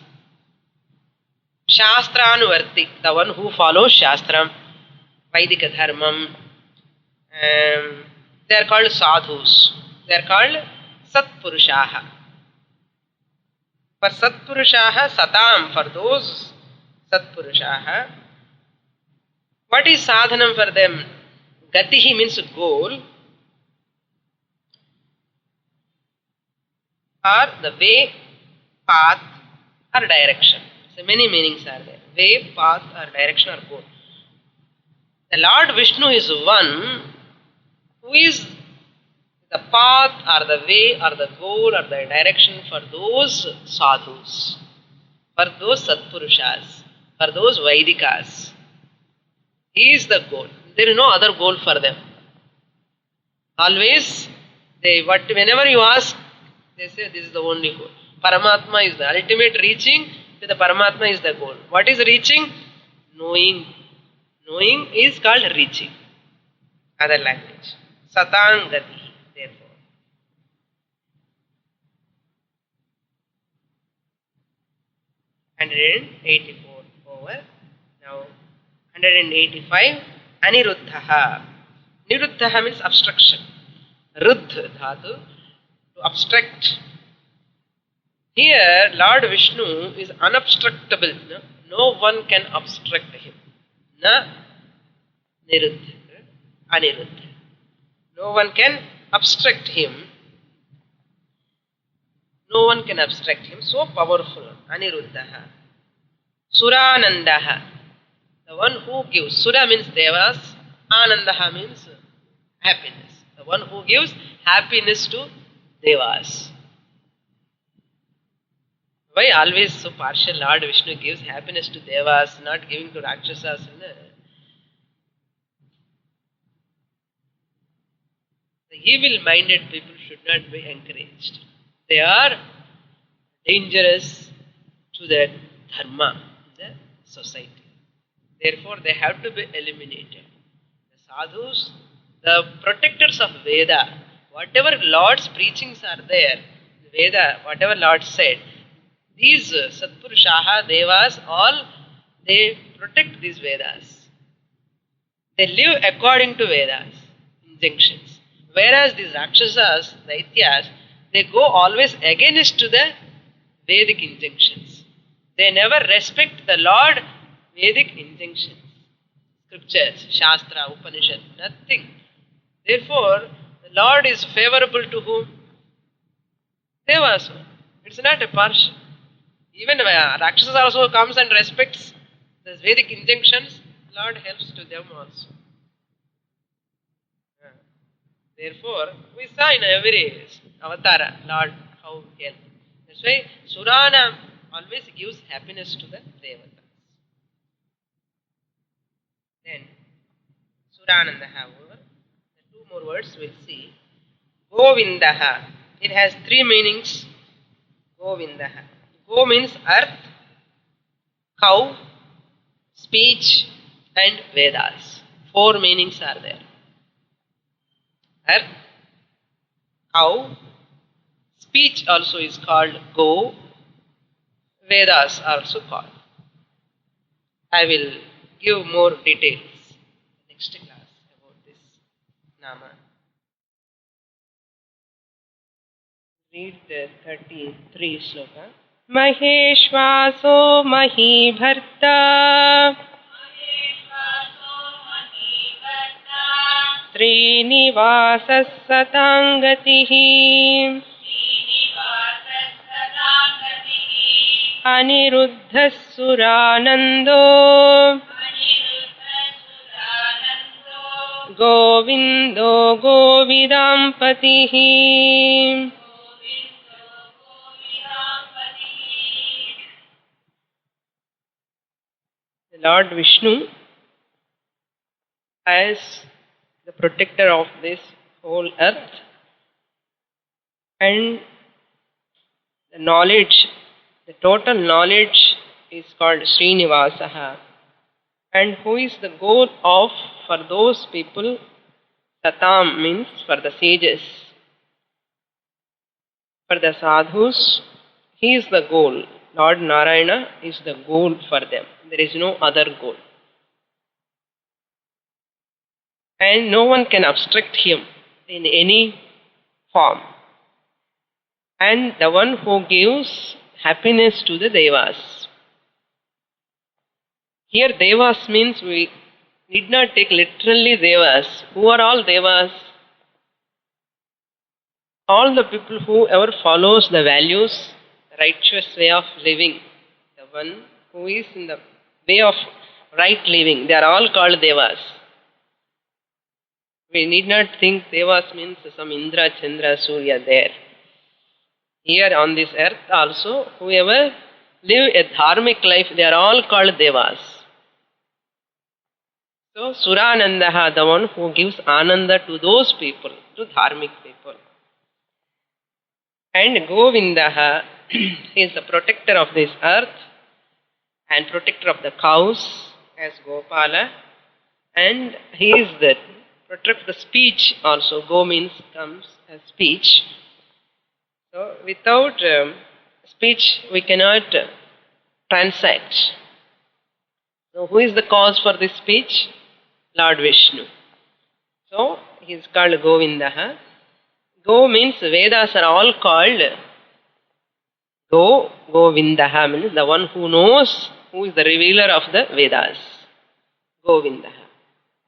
A: Shastranuvarti, the one who follows Shastram, Vaidika Dharmam. They are called Sadhus. They are called Satpurushaha. For Satpurushaha, Satam, for those Satpurushaha, what is sadhanam for them? Gatihi means goal, or the way, path, or direction. So many meanings are there. Way, path, or direction, or goal. The Lord Vishnu is one who is the path, or the way, or the goal, or the direction for those sadhus, for those satpurushas, for those Vaidikas. He is the goal. There is no other goal for them. Always, whenever you ask, they say this is the only goal. Paramatma is the ultimate reaching to the Paramatma is the goal. What is reaching? Knowing. Knowing is called reaching. Other language. Satangati, therefore. (184) over. Now, 185. Aniruddhaha. Niruddhaha means obstruction. Ruddh dhatu, to obstruct. Here, Lord Vishnu is unobstructable. No one can obstruct him. Na niruddha. Aniruddha. No one can obstruct him. No one can obstruct him. So powerful. Aniruddhaha. Suranandaha. The one who gives. Sura means devas. Anandaha means happiness. The one who gives happiness to devas. Why always so partial? Lord Vishnu gives happiness to devas, not giving to Rakshasas. The evil-minded people should not be encouraged. They are dangerous to the dharma, the society. Therefore, they have to be eliminated. The sadhus, the protectors of Veda. Whatever Lord's preachings are there, Veda, whatever Lord said, these Satpurushaha, Devas, all they protect these Vedas. They live according to Vedas, injunctions. Whereas these Rakshasas, Daityas, they go always against to the Vedic injunctions. They never respect the Lord Vedic injunctions. Scriptures, Shastra, Upanishad, nothing. Therefore, the Lord is favorable to whom? Devas. It's not a partial. Even Rakshasas also comes and respects the Vedic injunctions, Lord helps to them also. Therefore, we saw in every avatara, Lord, how he helps. That's why Surana always gives happiness to the Devatas. Then, Surananda, however, the two more words we'll see. Govindaha. It has three meanings. Govindaha. Go means earth, cow, speech, and Vedas. Four meanings are there. Earth, cow, speech also is called go, Vedas also called. I will give more details next class about this Nama. Read the 33 sloka. Maheshvaso Mahibharta Srinivasas Satangatihi Aniruddhas Suranando Govindo Govidampatihi. Lord Vishnu, as the protector of this whole earth, and the knowledge, the total knowledge is called Srinivasaha. And who is the goal of, for those people, Satam means for the sages, for the sadhus, he is the goal. Lord Narayana is the goal for them. There is no other goal. And no one can obstruct him in any form. And the one who gives happiness to the Devas. Here Devas means we need not take literally Devas. Who are all Devas? All the people who ever follows the values, righteous way of living, the one who is in the way of right living, they are all called Devas. We need not think Devas means some Indra, Chandra, Surya there. Here on this earth also, whoever live a dharmic life, they are all called Devas. So Suranandaha, the one who gives Ananda to those people, to dharmic people. And Govindaha is the protector of this earth and protector of the cows as Gopala, and he is the protector of the speech also. Go means comes as speech. So without speech we cannot transact. So who is the cause for this speech? Lord Vishnu. So he is called Govindaha. Go means Vedas are all called Go. Govindaha means the one who knows, who is the revealer of the Vedas. Govindaha.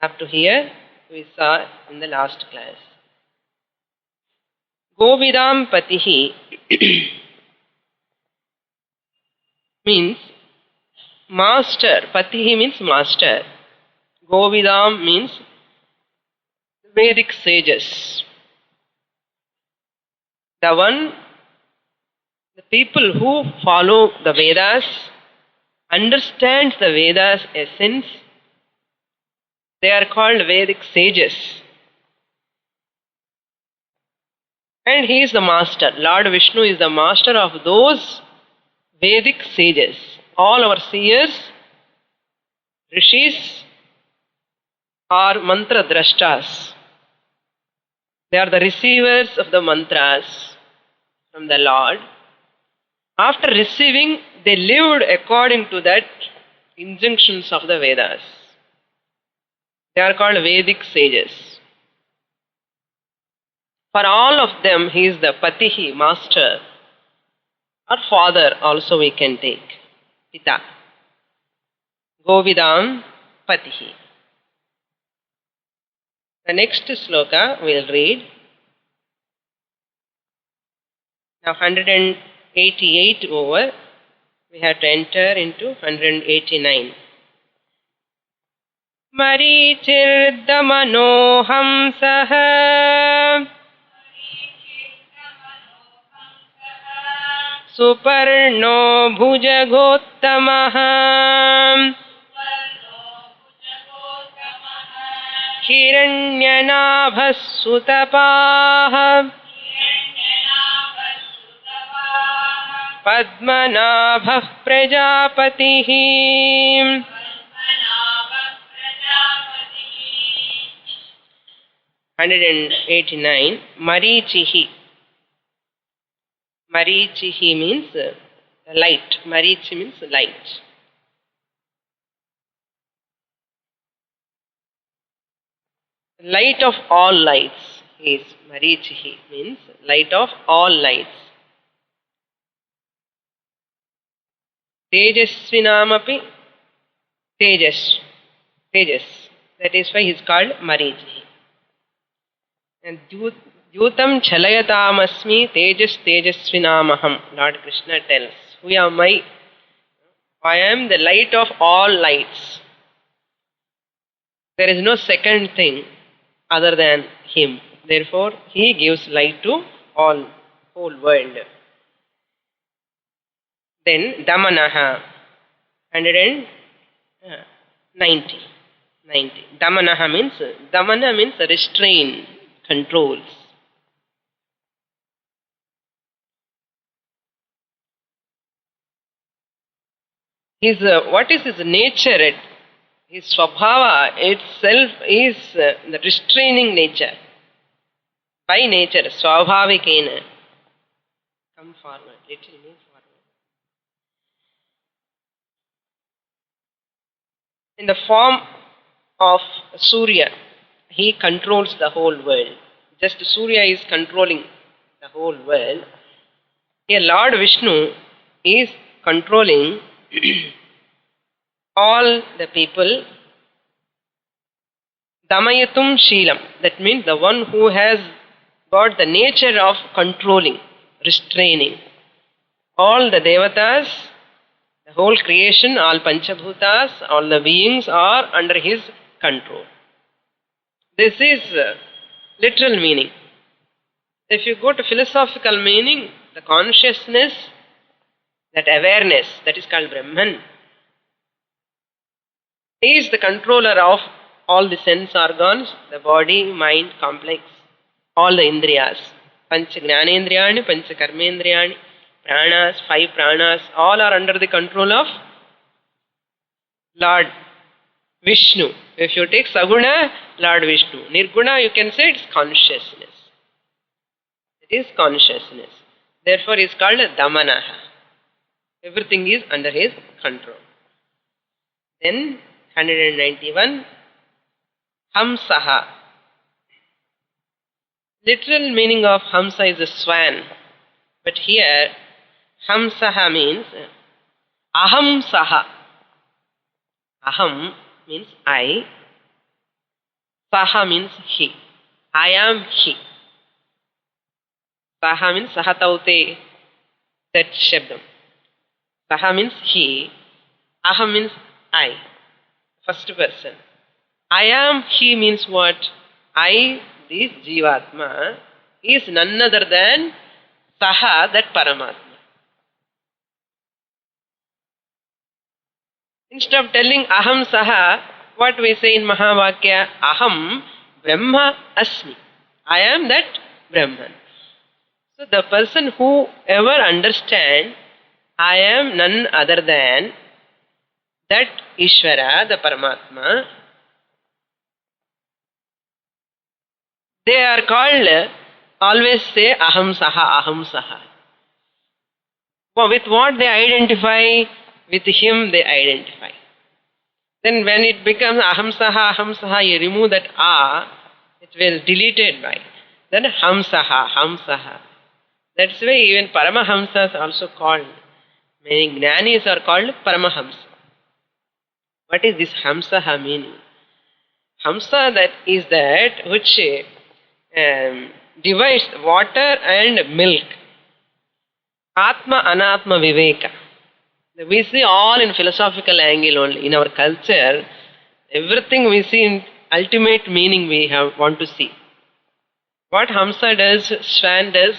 A: Up to here we saw in the last class. Govidam Patihi means master. Patihi means master. Govidam means Vedic sages. The people who follow the Vedas, understand the Vedas essence, they are called Vedic sages. And he is the master. Lord Vishnu is the master of those Vedic sages. All our seers, rishis, are mantra drashtas. They are the receivers of the mantras from the Lord. After receiving, they lived according to that injunctions of the Vedas. They are called Vedic sages. For all of them, he is the Patihi, master, or father also we can take. Pita. Govidam Patihi. The next sloka we will read. Now 188 over, we have to enter into 189. Marichirdamano hamsaha Suparno bhujagottamah Hiranyanabhas sutapah Padmanabhah prajapatih 189. Marichihi. Marichihi means light. Marichi means light. Light of all lights is Marichihi, means light of all lights. Tejasvinamapi Tejas. That is why he is called Marichihi. And Yutam Chalayatamasmi Tejas Tejasvinamaham. Lord Krishna tells, who am I? I am the light of all lights. There is no second thing other than him. Therefore, he gives light to all, whole world. Then Damanaha, 190. Damana means restrain, controls. What is his nature? His swabhava itself is the restraining nature. By nature, swabhavikena. Come forward, little move forward. In the form of Surya, he controls the whole world. Just Surya is controlling the whole world. Here Lord Vishnu is controlling all the people. Damayatum Sheelam. That means the one who has got the nature of controlling, restraining. All the devatas, the whole creation, all panchabhutas, all the beings are under his control. This is literal meaning. If you go to philosophical meaning, the consciousness, that awareness, that is called Brahman, he is the controller of all the sense organs, the body, mind, complex, all the indriyas. Pancha Jnanendriyani, Pancha Karmendriyani, pranas, 5 pranas, all are under the control of Lord Vishnu. If you take Saguna, Lord Vishnu. Nirguna, you can say it is consciousness. It is consciousness. Therefore, it is called Damanaha. Everything is under his control. Then 191. Hamsaha. Literal meaning of Hamsa is a swan. But here, Hamsaha means Aham Saha. Aham means I. Saha means he. I am he. Saha means Sahataute. That Shabdam. Saha means he. Aham means I. First person. I am he means what? I, this Jivatma, is none other than Saha, that Paramatma. Instead of telling Aham Saha, what we say in Mahavakya? Aham Brahma Asmi. I am that Brahman. So the person who ever understands, I am none other than that Ishvara, the Paramatma, They are called, always say aham saha, aham saha. With what they identify, with him they identify. Then when it becomes aham saha, you remove that it will deleted by. Then hamsaha. That's why even Paramahamsas also called. Many Jnanis are called Paramahamsa. What is this hamsaha meaning? Hamsa that is that which divides water and milk. Atma Anatma Viveka. We see all in philosophical angle only. In our culture, everything we see in ultimate meaning we want to see. What Hamsa does, Swan does,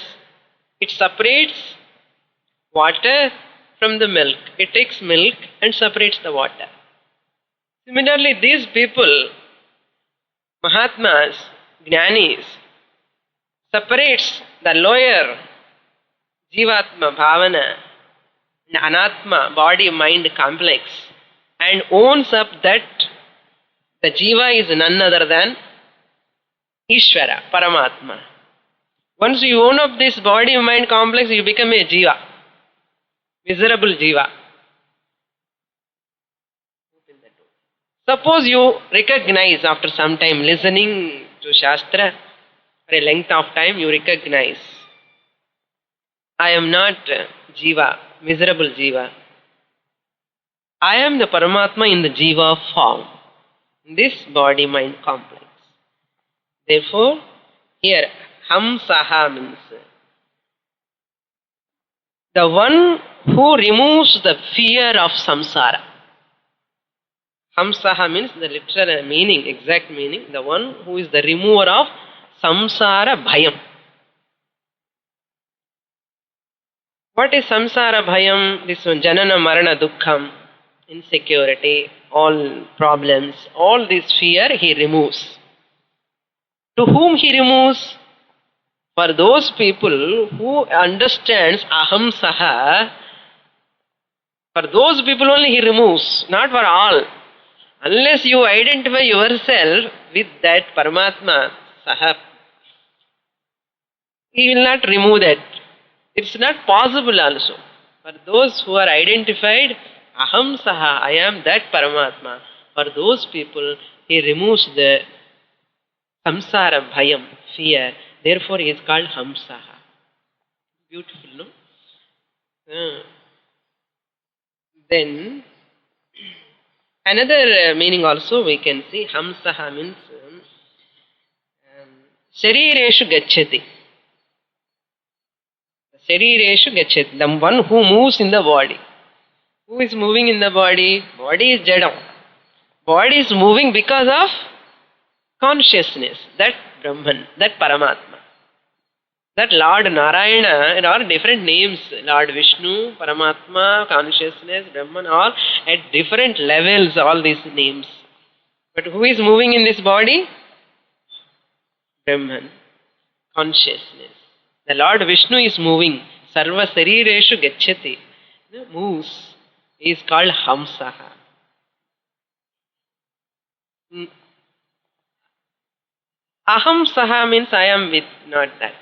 A: it separates water from the milk. It takes milk and separates the water. Similarly, these people, Mahatmas, Jnanis, separates the lower Jivatma, Bhavana, Anatma, body-mind complex, and owns up that the Jiva is none other than Ishvara, Paramatma. Once you own up this body-mind complex, you become a Jiva, miserable Jiva. Suppose you recognize after some time listening to Shastra, for a length of time you recognize, I am not Jiva, miserable Jiva. I am the Paramatma in the Jiva form, this body-mind complex. Therefore, here, Hamsaha means the one who removes the fear of samsara. Hamsaha means the literal meaning, exact meaning, the one who is the remover of samsara bhayam. What is samsara bhayam? This one, janana marana dukkham, insecurity, all problems, all this fear he removes. To whom he removes? For those people who understands aham saha, for those people only he removes, not for all. Unless you identify yourself with that Paramatma saha, he will not remove that. It's not possible also. For those who are identified, aham saha, I am that Paramatma, for those people he removes the samsara bhayam, fear. Therefore he is called Hamsaha. Beautiful, no? Then another meaning also we can see, Hamsaha means Sharireshu Gacchati. Sharireshu Gacchati, the one who moves in the body. Who is moving in the body? Body is Jadam. Body is moving because of consciousness, that Brahman, that Paramatma. That Lord Narayana, and all different names, Lord Vishnu, Paramatma, consciousness, Brahman, all at different levels, all these names. But who is moving in this body? Brahman, consciousness. The Lord Vishnu is moving. Sarva Sarireshu Gacchati. Moves. He is called Hamsaha. Aham Saha means I am with, not that.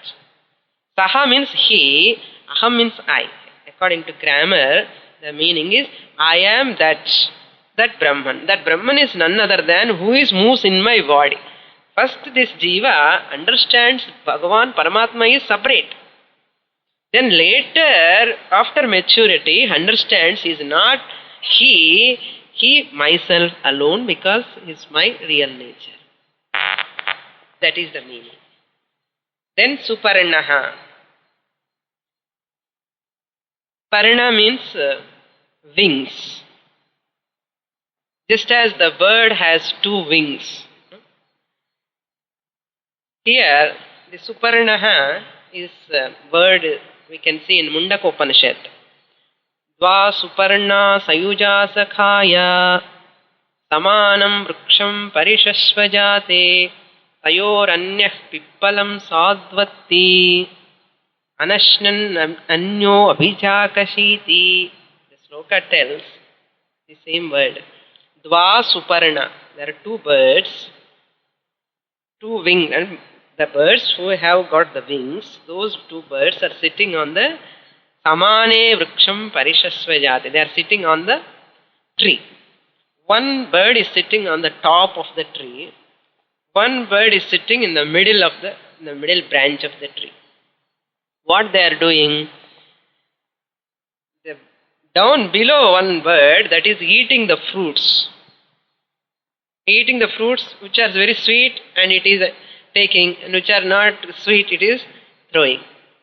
A: Saha means he, aham means I. According to grammar, the meaning is I am that Brahman. That Brahman is none other than who is moves in my body. First this Jiva understands Bhagavan, Paramatma is separate. Then later, after maturity, understands he is not he myself alone because he is my real nature. That is the meaning. Then Suparnaha. Parna means wings. Just as the bird has two wings. Here, the Suparnaha is a word we can see in Mundakopanishad. Dva Suparna Sayuja Sakhaya Samanam Vruksham Parishashvajate Tayoranyah Pippalam Sadvatti Anashnan Anyo Abhijakashiti. The sloka tells the same word. Dva Suparna. There are two birds, two wings, and The birds who have got the wings, those two birds are sitting on the Samane Vriksham Parishasvajati. They are sitting on the tree. One bird is sitting on the top of the tree. One bird is sitting in the middle branch of the tree. What they are doing? Down below one bird that is eating the fruits. Eating the fruits which are very sweet and it is taking, and which are not sweet it is throwing.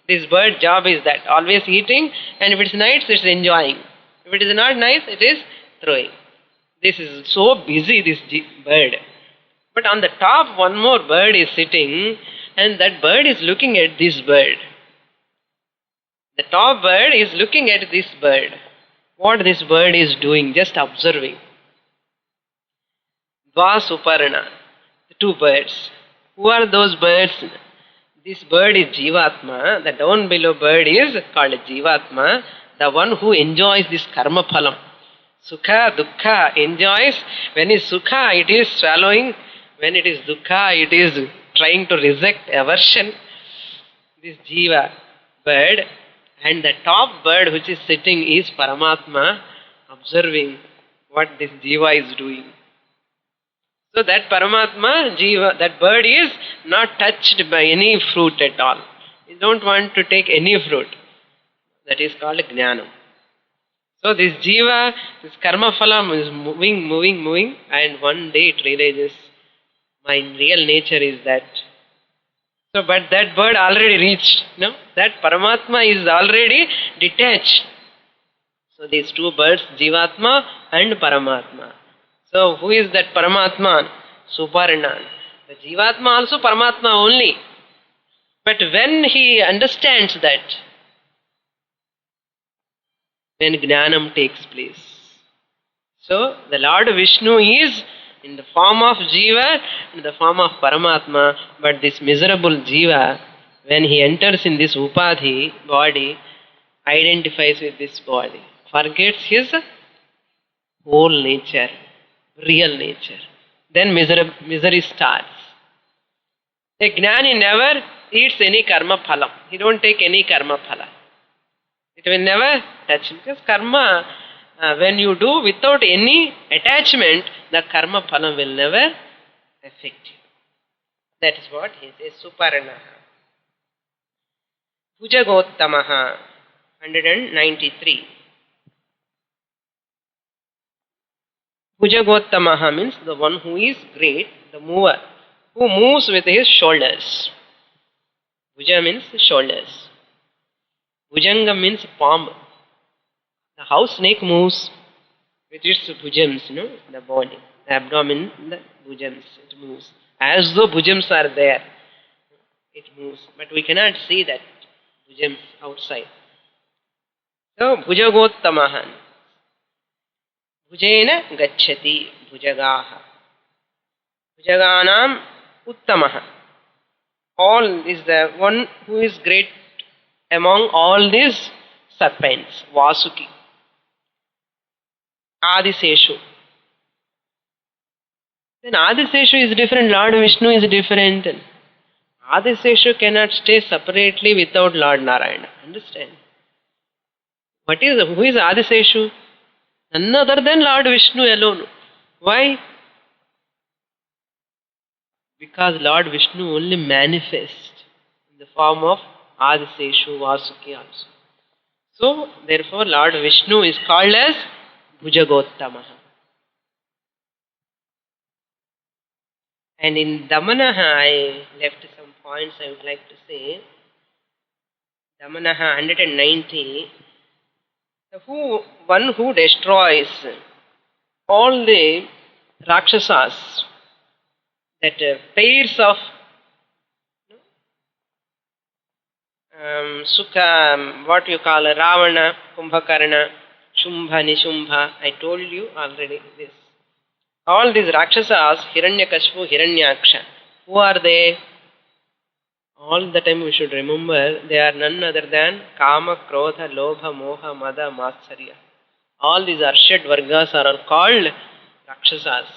A: This bird job is that, always eating, and if it is nice it is enjoying. If it is not nice it is throwing. This is so busy, this bird. But on the top one more bird is sitting and that bird is looking at this bird. The top bird is looking at this bird. What this bird is doing, just observing. Dvasuparna, the two birds. Who are those birds? This bird is Jivatma. The down below bird is called Jivatma. The one who enjoys this karma phalam. Sukha, dukkha, enjoys. When it is sukha, it is swallowing. When it is dukkha, it is trying to reject aversion. This jiva bird, and the top bird which is sitting is Paramatma, observing what this jiva is doing. So that Paramatma, jiva, that bird is not touched by any fruit at all. You don't want to take any fruit. That is called Jnanam. So this jiva, this karma phalam is moving, and one day it realizes, my real nature is that. So, but that bird already reached, no? That Paramatma is already detached. So these two birds, Jivatma and Paramatma. So who is that Paramatma? Suparna. The Jivatma also Paramatma only. But when he understands that, when Jnanam takes place. So the Lord Vishnu is in the form of Jiva, in the form of Paramatma, but this miserable Jiva, when he enters in this Upadhi, body, identifies with this body, forgets his whole nature, real nature. Then misery starts. A Jnani never eats any karma phalam. He don't take any karma phala. It will never touch him, because karma, when you do without any attachment, the karma phalam will never affect you. That is what he says, Suparnaha. Bhujagottamaha, 193. Bhujagottamaha means the one who is great, the mover, who moves with his shoulders. Bhuja means shoulders. Bhujanga means palm. The house snake moves with its bhujams, the body, the abdomen, the bhujams, it moves. As though bhujams are there, it moves. But we cannot see that bhujams outside. So, bhujagottamahan. Bhujena gacchati bhujagaha. Bhujaganam uttamaha. All is the one who is great among all these serpents, Vasuki. Adiseshu. Then Adiseshu is different, Lord Vishnu is different. Adiseshu cannot stay separately without Lord Narayana. Understand? Who is Adiseshu? None other than Lord Vishnu alone. Why? Because Lord Vishnu only manifests in the form of Adiseshu, Vasuki also. So, therefore, Lord Vishnu is called as Bhujagottamaha. And in Damanaha, I left some points I would like to say. Damanaha 190. One who destroys all the Rakshasas, that pairs of Sukha, what you call Ravana, Kumbhakarna, Shumbha, Nishumbha, I told you already this. All these Rakshasas, Hiranyakashipu, Hiranyaksha, who are they? All the time we should remember, they are none other than Kama, Krodha, Lobha, Moha, Mada, Matsarya. All these Arshad Vargas are called Rakshasas.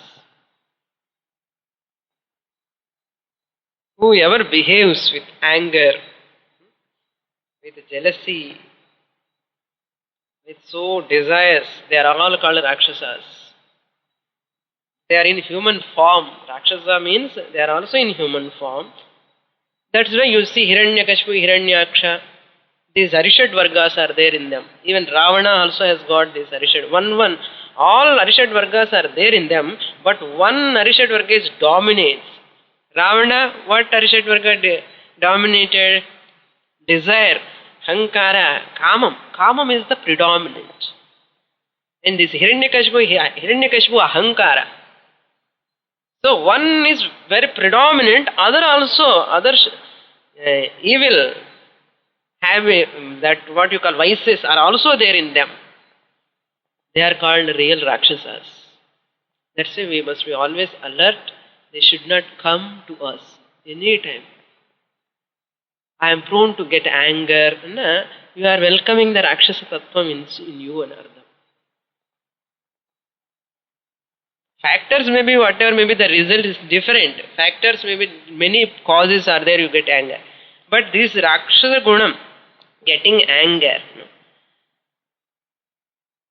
A: Whoever behaves with anger, with jealousy, with so desires, they are all called Rakshasas. They are in human form. Rakshasa means they are also in human form. That's why you see Hiranyakashipu, Hiranyaksha. These Arishad Vargas are there in them. Even Ravana also has got this Arishad. All Arishad Vargas are there in them, but one Arishad Varga dominates. Ravana, what Arishad Varga dominated? Desire, Hankara, Kamam. Kamam is the predominant. In this Hiranyakashipu Ahankara. So one is very predominant, other evil have that what you call vices are also there in them. They are called real Rakshasas. That's why we must be always alert. They should not come to us anytime. I am prone to get anger. No, you are welcoming the Rakshasa Tattvam in you and Ardham. Factors may be whatever, maybe the result is different. Factors may be many causes are there, you get anger. But this Rakshasa Gunam, getting anger,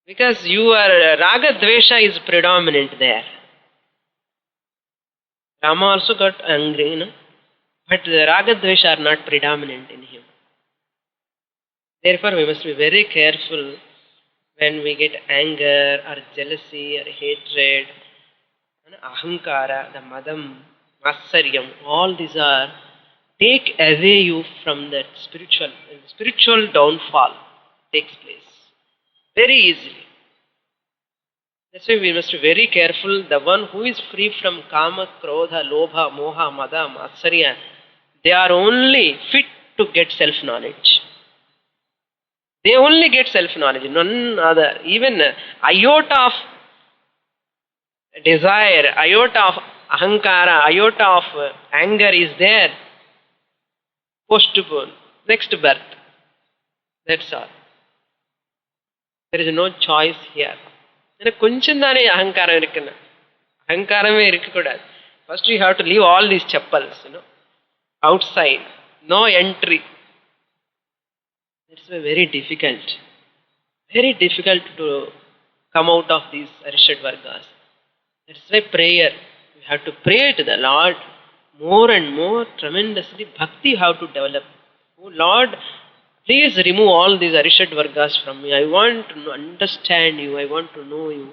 A: because your Raga Dvesha is predominant there. Rama also got angry, but the Raga Dvesha are not predominant in him. Therefore, we must be very careful when we get anger or jealousy or hatred, ahankara, the madam, masaryam, all these are take away you from that spiritual downfall takes place very easily. That's why we must be very careful. The one who is free from kama, krodha, lobha, moha, mada, matsarya, they are only fit to get self-knowledge. They only get self-knowledge, none other. Even iota of desire, iota of ahankara, iota of anger is there, postpone, next birth. That's all. There is no choice here. கொஞ்சம்தானே அகங்காரம் இருக்குன்னு அகங்காரமே இருக்கக்கூடாது. First you have to leave all these chappals, outside, no entry. It's very difficult to come out of these Arishad Vargas. That's why prayer, we have to pray to the Lord more and more tremendously. Bhakti you have to develop. Oh Lord, please remove all these Arishad Vargas from me. I want to understand you. I want to know you.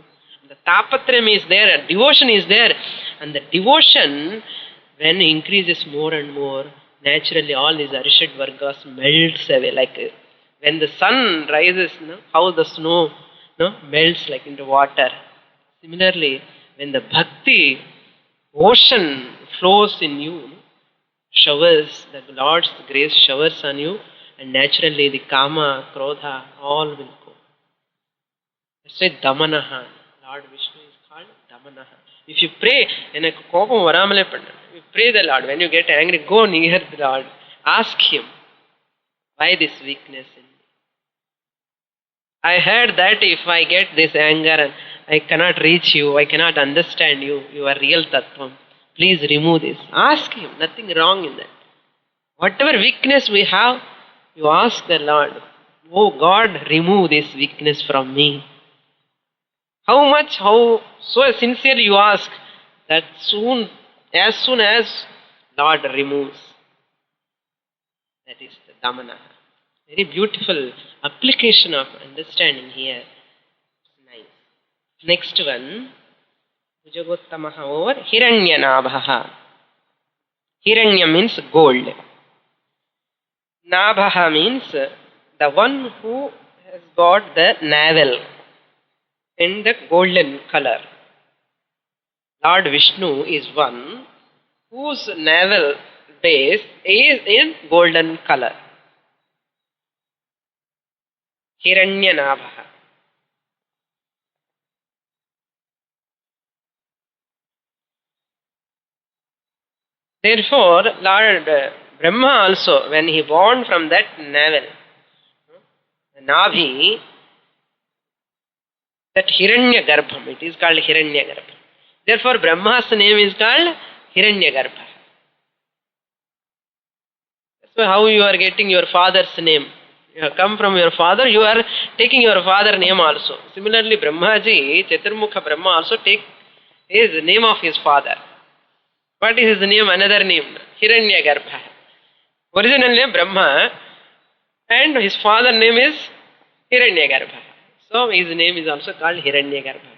A: The tapatrayam is there, devotion is there. And the devotion, when increases more and more, naturally all these Arishad Vargas melts away. Like when the sun rises, how the snow melts like into water. Similarly, when the bhakti ocean flows in you, showers, the Lord's grace showers on you, and naturally the kama, krodha, all will go. Let's say Damanaha. Lord Vishnu is called Damanaha. If you pray, you pray the Lord. When you get angry, go near the Lord. Ask Him, why this weakness in me? I heard that if I get this anger and I cannot reach you, I cannot understand you, you are real Tattvam. Please remove this. Ask Him, nothing wrong in that. Whatever weakness we have, you ask the Lord, oh God, remove this weakness from me. How so sincerely you ask, that as soon as Lord removes. That is the Damana. Very beautiful application of understanding here. Nice. Next one, Bhujagottamaha over Hiranyanabhaha. Hiranya means gold. Nabhaha means the one who has got the navel in the golden color. Lord Vishnu is one whose navel base is in golden color. Hiranyanabhaha. Therefore, Lord Brahma also, when he born from that navel, the Nabhi, that Hiranyagarbham, it is called Hiranyagarbha. Therefore, Brahma's name is called Hiranyagarbha. So how you are getting your father's name? You have come from your father, you are taking your father name also. Similarly, Brahmaji, Chaturmukha Brahma also take his name of his father. What is his name? Another name, Hiranyagarbha. Original name Brahma, and his father name is Hiranyagarbha. So his name is also called Hiranyagarbha.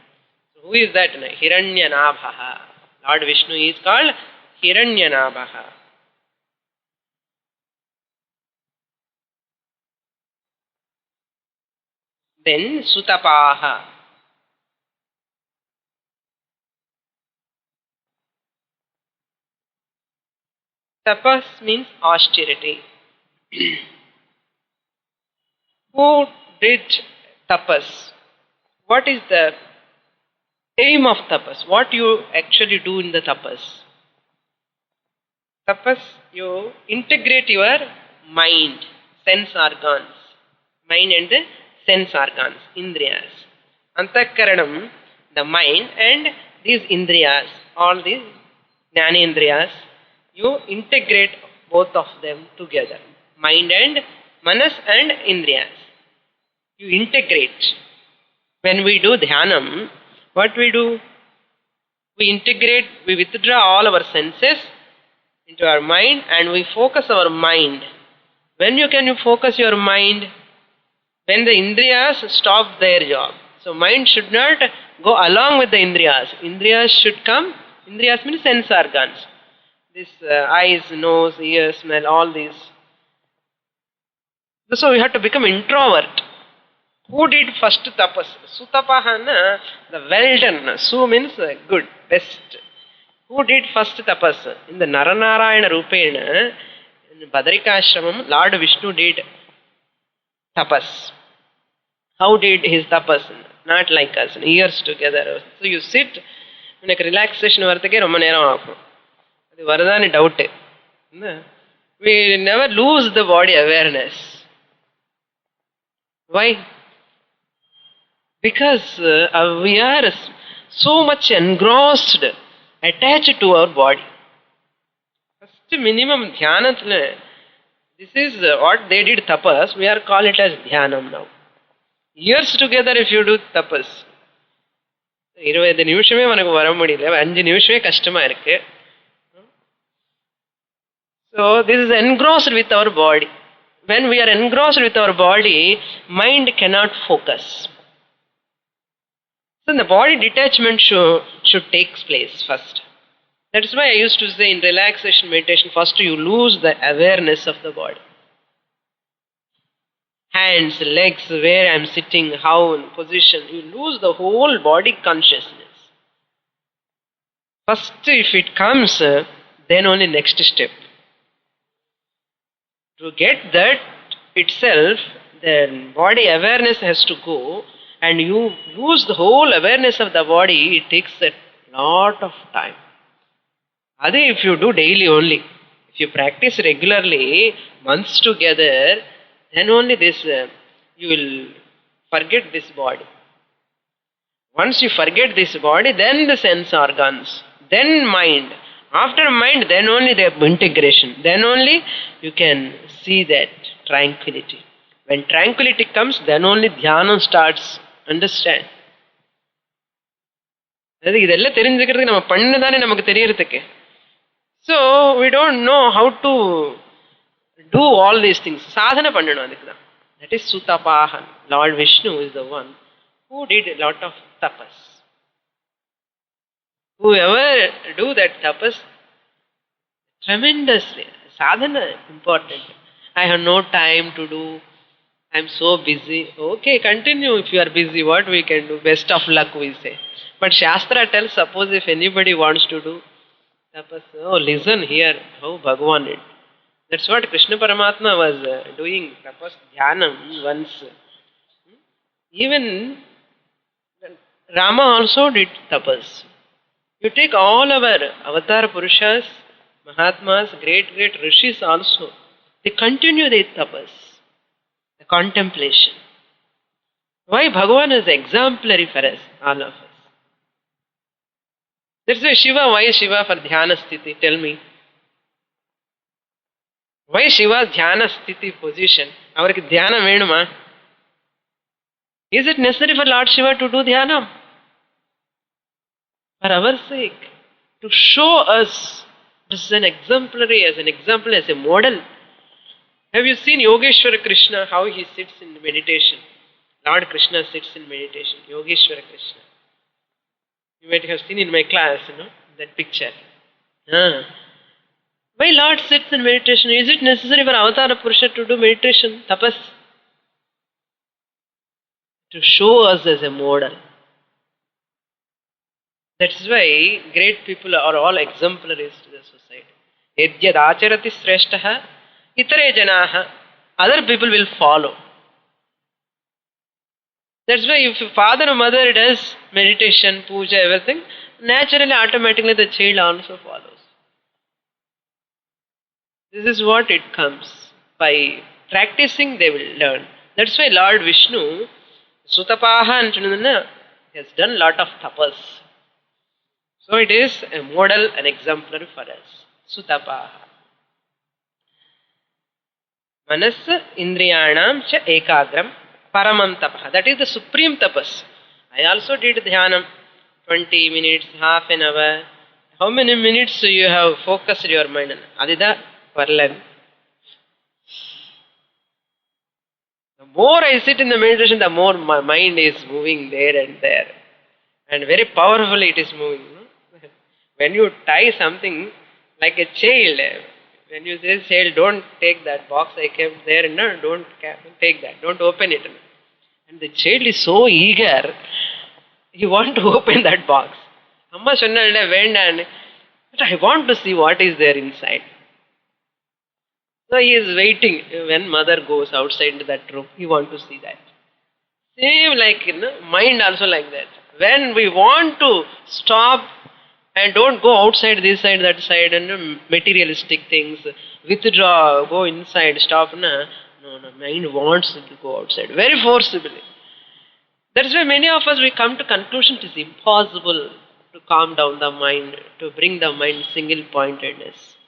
A: So who is that? Hiranyanabha. Lord Vishnu is called Hiranyanabha. Then Sutapaha. Tapas means austerity. Who did tapas? What is the aim of tapas? What you actually do in the tapas? Tapas, you integrate your mind, sense organs. Mind and the sense organs, indriyas. Antakaranam, the mind, and these indriyas, all these jnanendriyas, you integrate both of them together. Mind and manas and indriyas. You integrate. When we do dhyanam, what we do? We integrate, we withdraw all our senses into our mind and we focus our mind. When can you focus your mind? When the indriyas stop their job. So mind should not go along with the indriyas. Indriyas should come. Indriyas means sense organs. This eyes, nose, ears, smell, all these. So we have to become introvert. Who did first tapas? Sutapahana, the well done. Su means good, best. Who did first tapas? In the Naranarayana Rupena, in Badrikashramam, Lord Vishnu did tapas. How did his tapas? Not like us, years together. So you sit, like relaxation varthake romma neram aagum. Adu varadani doubt. We never lose the body awareness. Why? Because we are so much engrossed, attached to our body. First minimum dhyanatla, this is what they did tapas, we are call it as dhyanam now. Years together if you do tapas, 25 நிமிஷமே உனக்கு வர முடியல, 5 நிமிஷமே கஷ்டமா இருக்கு. So this is engrossed with our body. When we are engrossed with our body, mind cannot focus. So the body detachment should take place first. That is why I used to say in relaxation meditation, first you lose the awareness of the body. Hands, legs, where I am sitting, how, in position, you lose the whole body consciousness. First if it comes, then only next step. To get that itself, the body awareness has to go, and you lose the whole awareness of the body, it takes a lot of time. That if you do daily only, if you practice regularly, months together, then only this, you will forget this body. Once you forget this body, then the sense organs, then mind. After mind, then only the integration. Then only you can see that tranquility. When tranquility comes, then only dhyana starts. Understand? இதெல்லாம் தெரிஞ்சுக்கிறதுக்கு நம்ம பண்ணதானே நமக்கு தெரியறதுக்கு. So we don't know how to do all these things. Sadhana பண்ணணும் அதுக்கு தான். That is Sutapahan. Lord Vishnu is the one who did a lot of tapas. Whoever do that tapas, tremendously. Sadhana important. I have no time to do. I am so busy. Okay, continue if you are busy. What we can do? Best of luck, we say. But Shastra tells, suppose if anybody wants to do tapas, oh, listen here, how Bhagavan did. That's what Krishna Paramatma was doing, tapas dhyanam once. Even Rama also did tapas. You take all our avatar Purushas, Mahatmas, great rishis also, they continue their tapas, the contemplation. Why Bhagavan is exemplary for us, all of us? That's why Shiva, why Shiva for dhyana sthiti? Tell me. Why Shiva dhyana sthiti position? Avarku dhyana venuma? Is it necessary for Lord Shiva to do dhyanam? For our sake, to show us this is an exemplary, as an example, as a model. Have you seen Yogeshwara Krishna, how he sits in meditation? Lord Krishna sits in meditation, Yogeshwara Krishna. You might have seen in my class, that picture. Why Lord sits in meditation? Is it necessary for Avatara Purusha to do meditation, tapas? To show us as a model. That's why great people are all exemplaries to the society. Yadyad acharati sreshtaha, itare janaha, other people will follow. That's why if father or mother does meditation, puja, everything, naturally, automatically the child also follows. This is what it comes. By practicing, they will learn. That's why Lord Vishnu, Sutapaha antunna, has done lot of tapas. So it is a model, an exemplar for us. Sutapaha. Manas indriyanam cha ekagram paramam tapaha. That is the supreme tapas. I also did dhyanam. 20 minutes, half an hour. How many minutes you have focused your mind? Adida Parlan. The more I sit in the meditation, the more my mind is moving there and there. And very powerfully it is moving. When you tie something like a child, when you say, child, don't take that box I kept there, no, don't take that, don't open it. And the child is so eager, he wants to open that box. Amma sonnalde vendan, but I want to see what is there inside. So he is waiting when mother goes outside that room, he wants to see that. Same like mind also like that. When we want to stop and don't go outside this side, that side, and materialistic things, withdraw, go inside, stop, no, mind wants to go outside, very forcibly. That's why many of us, we come to conclusion it is impossible to calm down the mind, to bring the mind single pointedness.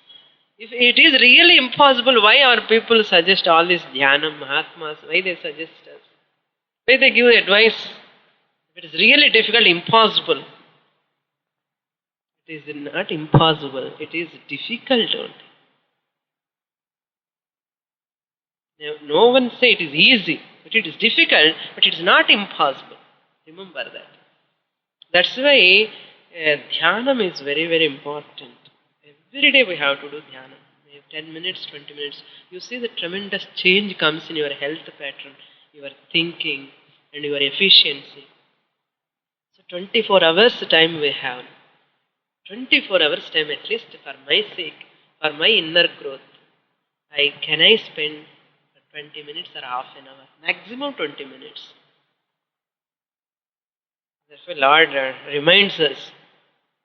A: If it is really impossible, why our people suggest all this dhyana, mahatmas, why they suggest us? Why they give advice? If it is really difficult, impossible. It is not impossible, it is difficult only. No one say it is easy, but it is difficult, but it is not impossible. Remember that. That's why dhyanam is very, very important. Every day we have to do dhyanam. We have 10 minutes, 20 minutes. You see the tremendous change comes in your health pattern, your thinking, and your efficiency. So 24 hours time we have. 24 hours time at least for my sake, for my inner growth. Can I spend 20 minutes or half an hour? Maximum 20 minutes. Therefore Lord reminds us,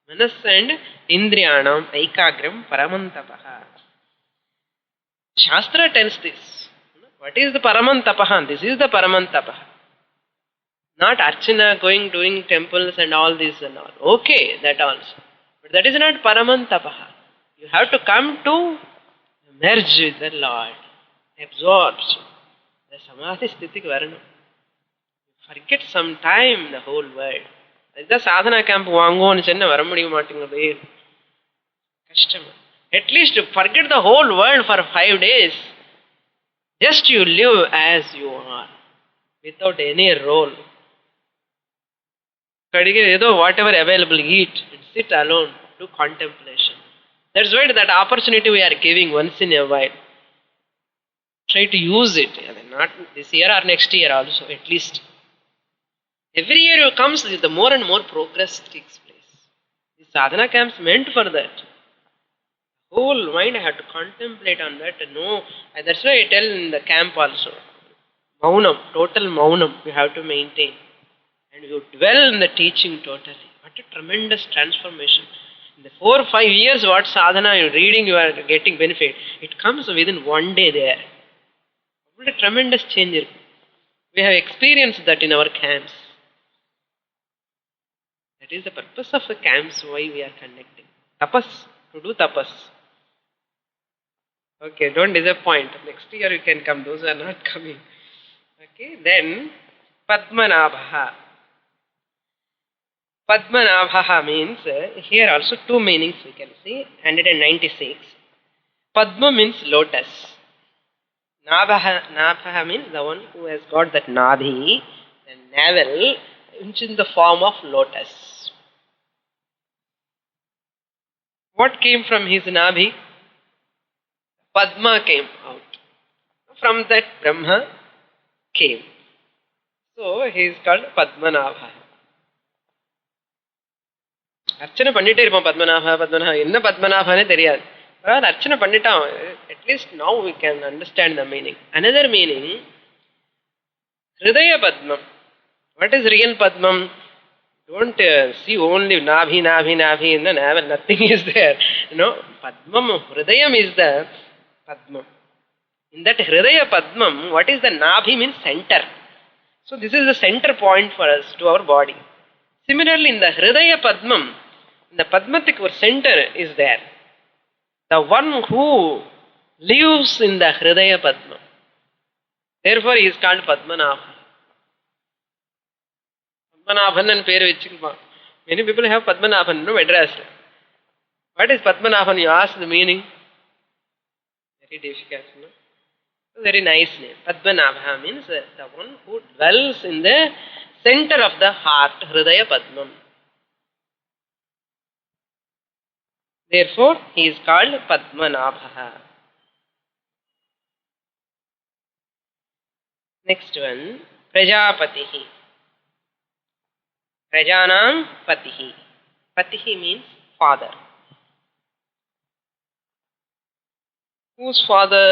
A: Manas and Indriyanam Aikagram Paramantapaha. Shastra tells this. What is the Paramantapaha? This is the Paramantapaha. Not Archana, doing temples and all this and all. Okay, that also. But that is not Paramantapaha. You have to come to merge with the Lord. Absorption. The Samadhi Sthiti Varana. Forget some time the whole world. The sadhana camp vango and chenna varamudi matingade. Customer. At least forget the whole world for 5 days. Just you live as you are. Without any role. Whatever available, eat and sit alone, do contemplation. That's why that opportunity we are giving once in a while. Try to use it. Not this year or next year also, at least. Every year it comes, the more and more progress takes place. The sadhana camps meant for that. Whole mind I have to contemplate on that. No, that's why I tell in the camp also. Maunam, total maunam you have to maintain. And you dwell in the teaching totally. What a tremendous transformation. In the 4 or 5 years, what sadhana you are reading, you are getting benefit. It comes within 1 day there. What a tremendous change. We have experienced that in our camps. That is the purpose of the camps, why we are conducting. Tapas, to do tapas. Okay, don't disappoint. Next year you can come. Those are not coming. Okay, then Padmanabha. Padmanabha means, here also two meanings we can see. 196. Padma means lotus. Nabha means the one who has got that nabhi, the navel, which is in the form of lotus. What came from his nabhi? Padma came out. From that Brahma came. So he is called Padmanabha. அர்ச்சனை பண்ணிட்டே இருப்போம் பத்மநாபா பத்மநாபா என்ன பத்மநாபானே தெரியாது பரவாயில்ல அர்ச்சனை பண்ணிட்டான் at least now we can understand the meaning another meaning ஹிருதய பத்மம் வாட் இஸ் ரியல் பத்மம் don't see only nabhi in the navel, nothing is there. Padmam, hridayam is the padmam. In that hridaya padmam, what is the nabhi means center. So this is the center point for us to our body. Similarly, in the hridaya padmam, in the padmatic center is there. The one who lives in the hridaya padmam. Therefore, he is called Padmanabha. Padmanabhan and பேர் வச்சுக்குவான். Many people have Padmanabhan, no address. What is Padmanabhan? You ask the meaning. Very difficult, no? Very nice name. Padmanabha means the one who dwells in the center of the heart, Hridaya Padmam. Therefore, he is called Padmanabha. Next one, Prajapatihi. Prajanam Patihi. Patihi means father. Whose father?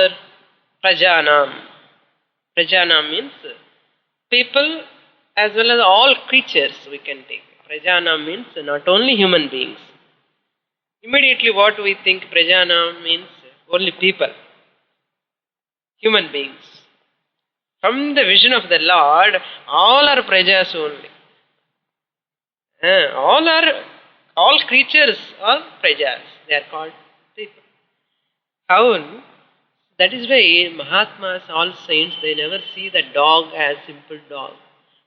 A: Prajanam. Prajanam means people as well as all creatures we can take. Prajanam means not only human beings. Immediately what we think Prajanam means only people, human beings. From the vision of the Lord, all are prajas only. All creatures are prajas. They are called people. How? That is why Mahatmas, all saints, they never see the dog as simple dog.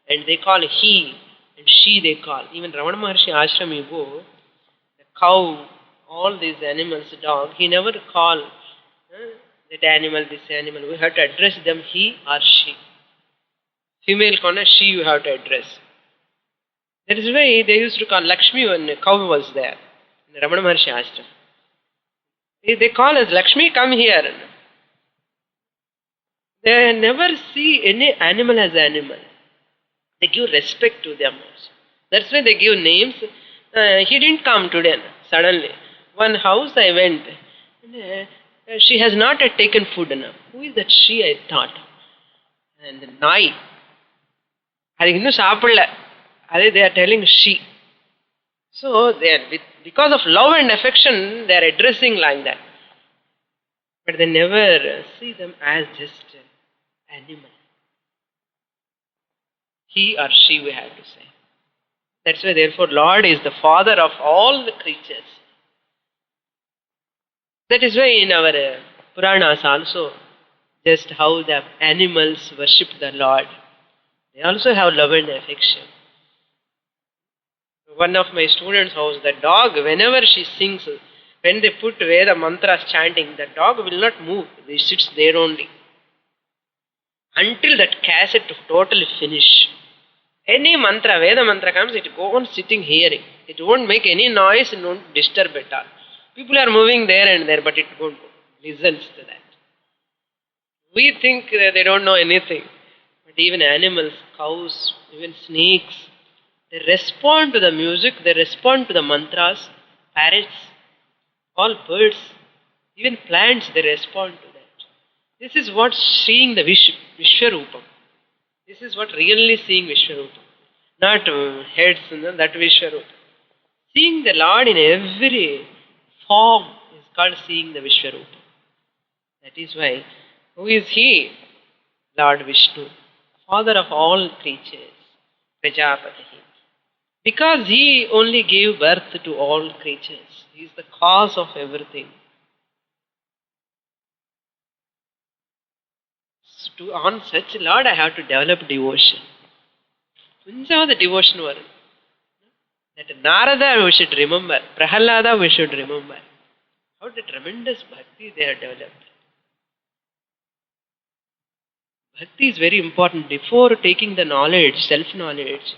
A: And they call he and she they call. Even Ramana Maharshi ashram you go, the cow, all these animals, dog, he never call that animal, this animal. We have to address them he or she. Female corner, she you have to address. That is why they used to call Lakshmi when a cow was there in Ramana Maharshi ashram. They call us Lakshmi, come here. They never see any animal as animal. They give respect to them also. That's why they give names. He didn't come today, suddenly. One house I went, and, she has not yet taken food enough. Who is that she, I thought? And the Nai. They are telling she. So, they are because of love and affection, they are addressing like that. But they never see them as just animal. He or she, we have to say. That's why, therefore, Lord is the father of all the creatures. That is why in our Puranas also, just how the animals worship the Lord, they also have love and affection. One of my students' house, the dog, whenever she sings, when they put Veda mantras chanting, the dog will not move. He sits there only. Until that cassette totally finish. Any mantra, Veda mantra comes, it goes on sitting hearing. It won't make any noise and won't disturb at all. People are moving there and there, but it won't listens to that. We think they don't know anything. But even animals, cows, even snakes, they respond to the music, they respond to the mantras, parrots, all birds, even plants, they respond to that. This is what seeing the Vishwarupam. This is what really seeing Vishwarupam. Not heads, that Vishwarupam. Seeing the Lord in every form is called seeing the Vishwarupam. That is why, who is he? Lord Vishnu, father of all creatures, Prajapatihi. Because he only gave birth to all creatures. He is the cause of everything. To on such Lord, I have to develop devotion. Kunja the devotion were. That Narada we should remember, Prahalada we should remember. How the tremendous bhakti they have developed. Bhakti is very important. Before taking the knowledge, self-knowledge,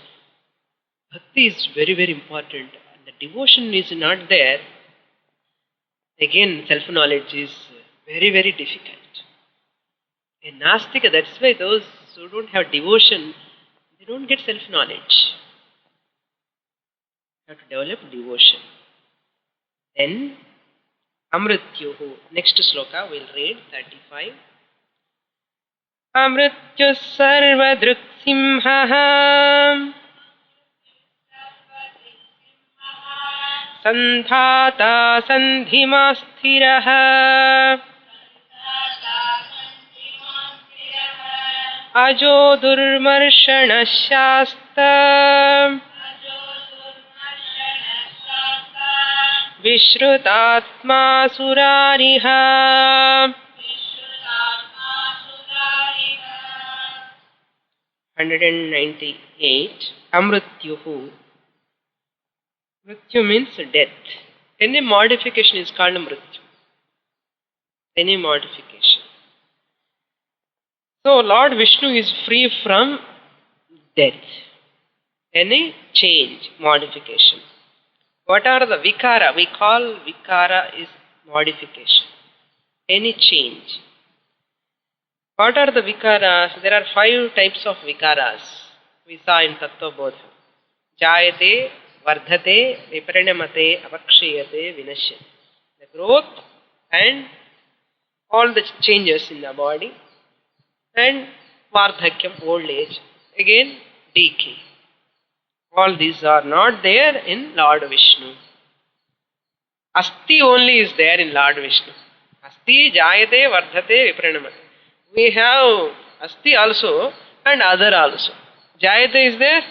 A: bhakti is very, very important. And the devotion is not there. Again, self-knowledge is very, very difficult. A Nastika, that's why those who don't have devotion, they don't get self-knowledge. You have to develop devotion. Then, Amrityuhu. Next sloka we'll read, 35. Amrityu sarva simha sandhata sandhima sthiraha ajo durmarshana shasta Vishrutatma surariha 198 Amrityuhu. Mrityu means death. Any modification is called Mrityu. Any modification. So Lord Vishnu is free from death. Any change, modification. What are the vikara? We call vikara is modification. Any change. What are the vikaras? There are 5 types of vikaras. We saw in Tattva Bodha. Jayate, Vardhate, Viparinamate, Avakshiyate, Vinashyate. The growth and all the changes in the body. And Vardhakyam, old age. Again, decay. All these are not there in Lord Vishnu. Asti only is there in Lord Vishnu. Asti, Jayate, Vardhate, Viparinamate. We have Asti also and other also. Jayate is there,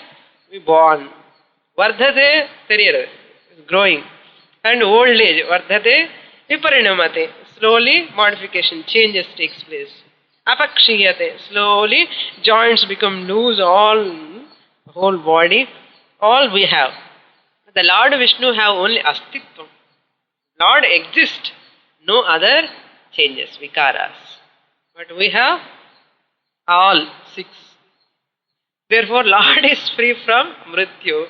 A: we born. Vardhate, career is growing. And old age, Vardhate, Viparinamate. Slowly modification, changes takes place. Apakshiyate, slowly joints become loose, all whole body. All we have. The Lord Vishnu have only Astitvam. Lord exists, no other changes, vikaras. But we have all 6. Therefore, Lord is free from Mrityu,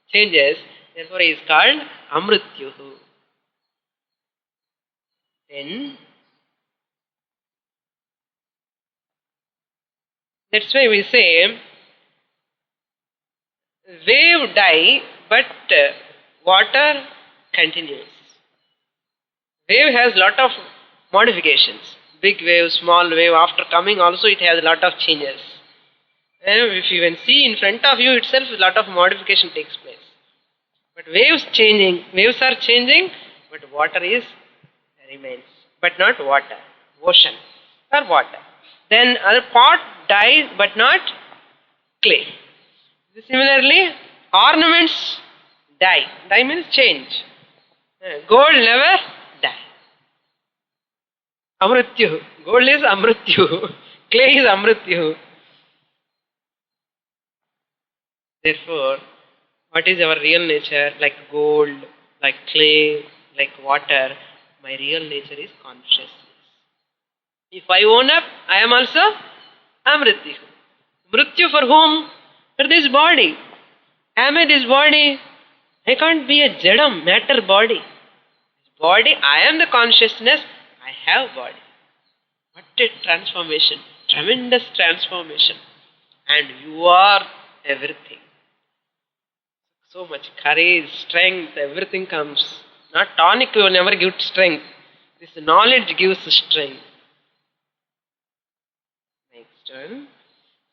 A: changes. Therefore, he is called Amrityuhu. Then, that's why we say, wave die, but water continues. Wave has lot of modifications. Big wave, small wave, after coming also it has a lot of changes. And if you can see in front of you itself, a lot of modification takes place. But waves are changing, but water remains. But not water, ocean or water. Then other pot dies, but not clay. Similarly, ornaments die. Die means change. Gold never die. Amrityu. Gold is Amrityu. Clay is Amrityu. Therefore, what is our real nature? Like gold, like clay, like water. My real nature is consciousness. If I own up, I am also Amrityu. Mrityu for whom? For this body. Am I this body? I can't be a jadam, matter body. This body, I am the consciousness, I have body. What a transformation. Tremendous transformation. And you are everything. So much courage, strength, everything comes. Not tonic will never give strength. This knowledge gives strength. Next one.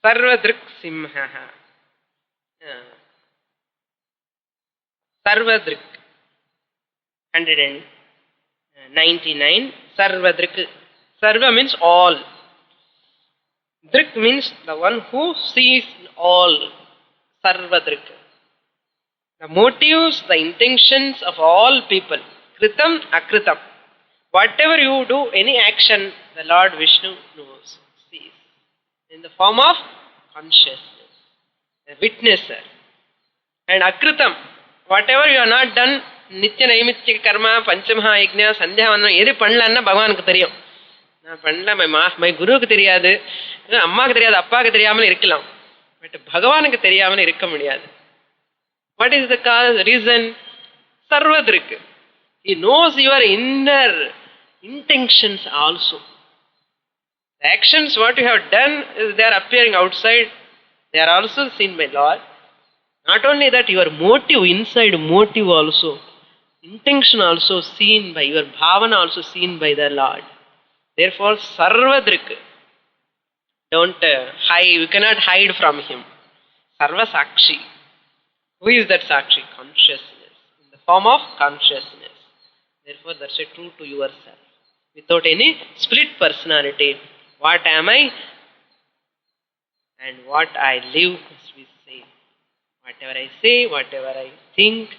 A: Sarvadrik simha. Sarvadrik. 199. Sarvadrik. Sarva means all. Drik means the one who sees all. Sarvadrik. The motives, the intentions of all people. Kritam, akritam. Whatever you do, any action, the Lord Vishnu knows, sees. in the form of consciousness, a witnesser. And akritam, whatever you have not done, nitya naimitya karma, panchamaha yajna, sandhyavanam, எது பண்ணலன்னா பகவானுக்கு தெரியும். நான் பண்ணல, my குருவுக்கு தெரியாது, அம்மாவுக்கு தெரியாது, அப்பாவுக்கு தெரியாமல் இருக்கலாம், பட் பகவானுக்கு தெரியாமல் இருக்க முடியாது. What is the cause, reason? Sarvadrik. He knows your inner intentions also. The actions what you have done is they are appearing outside. They are also seen by Lord. Not only that, your motive inside, motive also, intention also seen by your bhavana, also seen by the Lord. Therefore, Sarvadrik. Don't hide. You cannot hide from Him. Sarva Sakshi. Who is that Sakshi? Consciousness. In the form of consciousness. Therefore, that's a true to yourself. Without any split personality. What am I? And what I live, as we say. Whatever I say, whatever I think.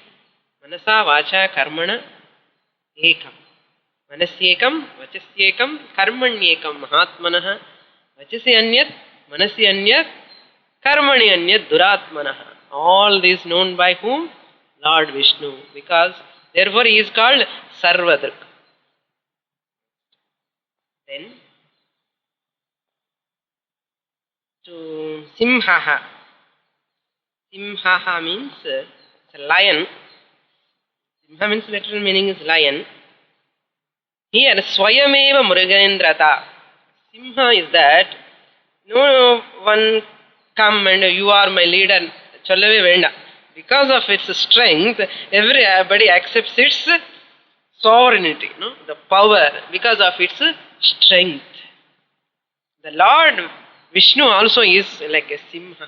A: Manasa, vacha, karmana, ekam. Manasyekam, vachasyekam, karmanyekam, mahatmanaha. Vachasi anyat, manasi anyat, karmani anyat, duratmanaha. All these known by whom? Lord Vishnu. Because, therefore, he is called Sarvadrik. Then, to Simhaha. Simhaha means it's a lion. Simha means literal meaning is lion. Here, Swayameva Murugendrata. Simha is that no one come and you are my leader. Chollave venda. Because of its strength, everybody accepts its sovereignty, no? The power, because of its strength. The Lord Vishnu also is like a Simha,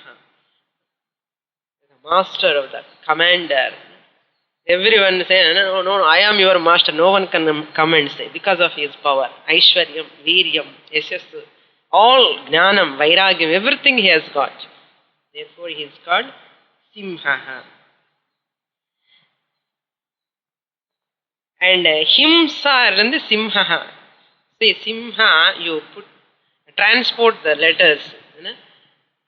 A: the master of the commander. Everyone say, no, I am your master. No one can come and say, because of his power. Aishwaryam, Viryam, Yashassu, all Jnanam, Vairagyam, everything he has got. Therefore he is called Simha. And Himsa and the Simha. See, Simha, you transport the letters.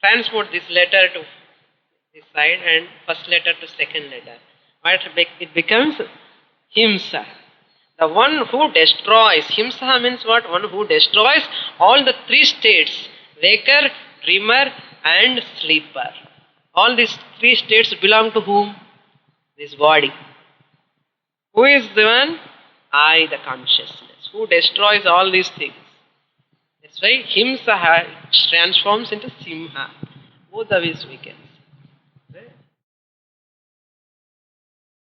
A: Transport this letter to this side and first letter to second letter. It becomes Himsa. The one who destroys. Himsa means what? One who destroys all the three states. Waker, dreamer and sleeper. All these three states belong to whom? This body. Who is the one? I, the consciousness. Who destroys all these things. That's why Himsa transforms into Simha. Both of these we can see.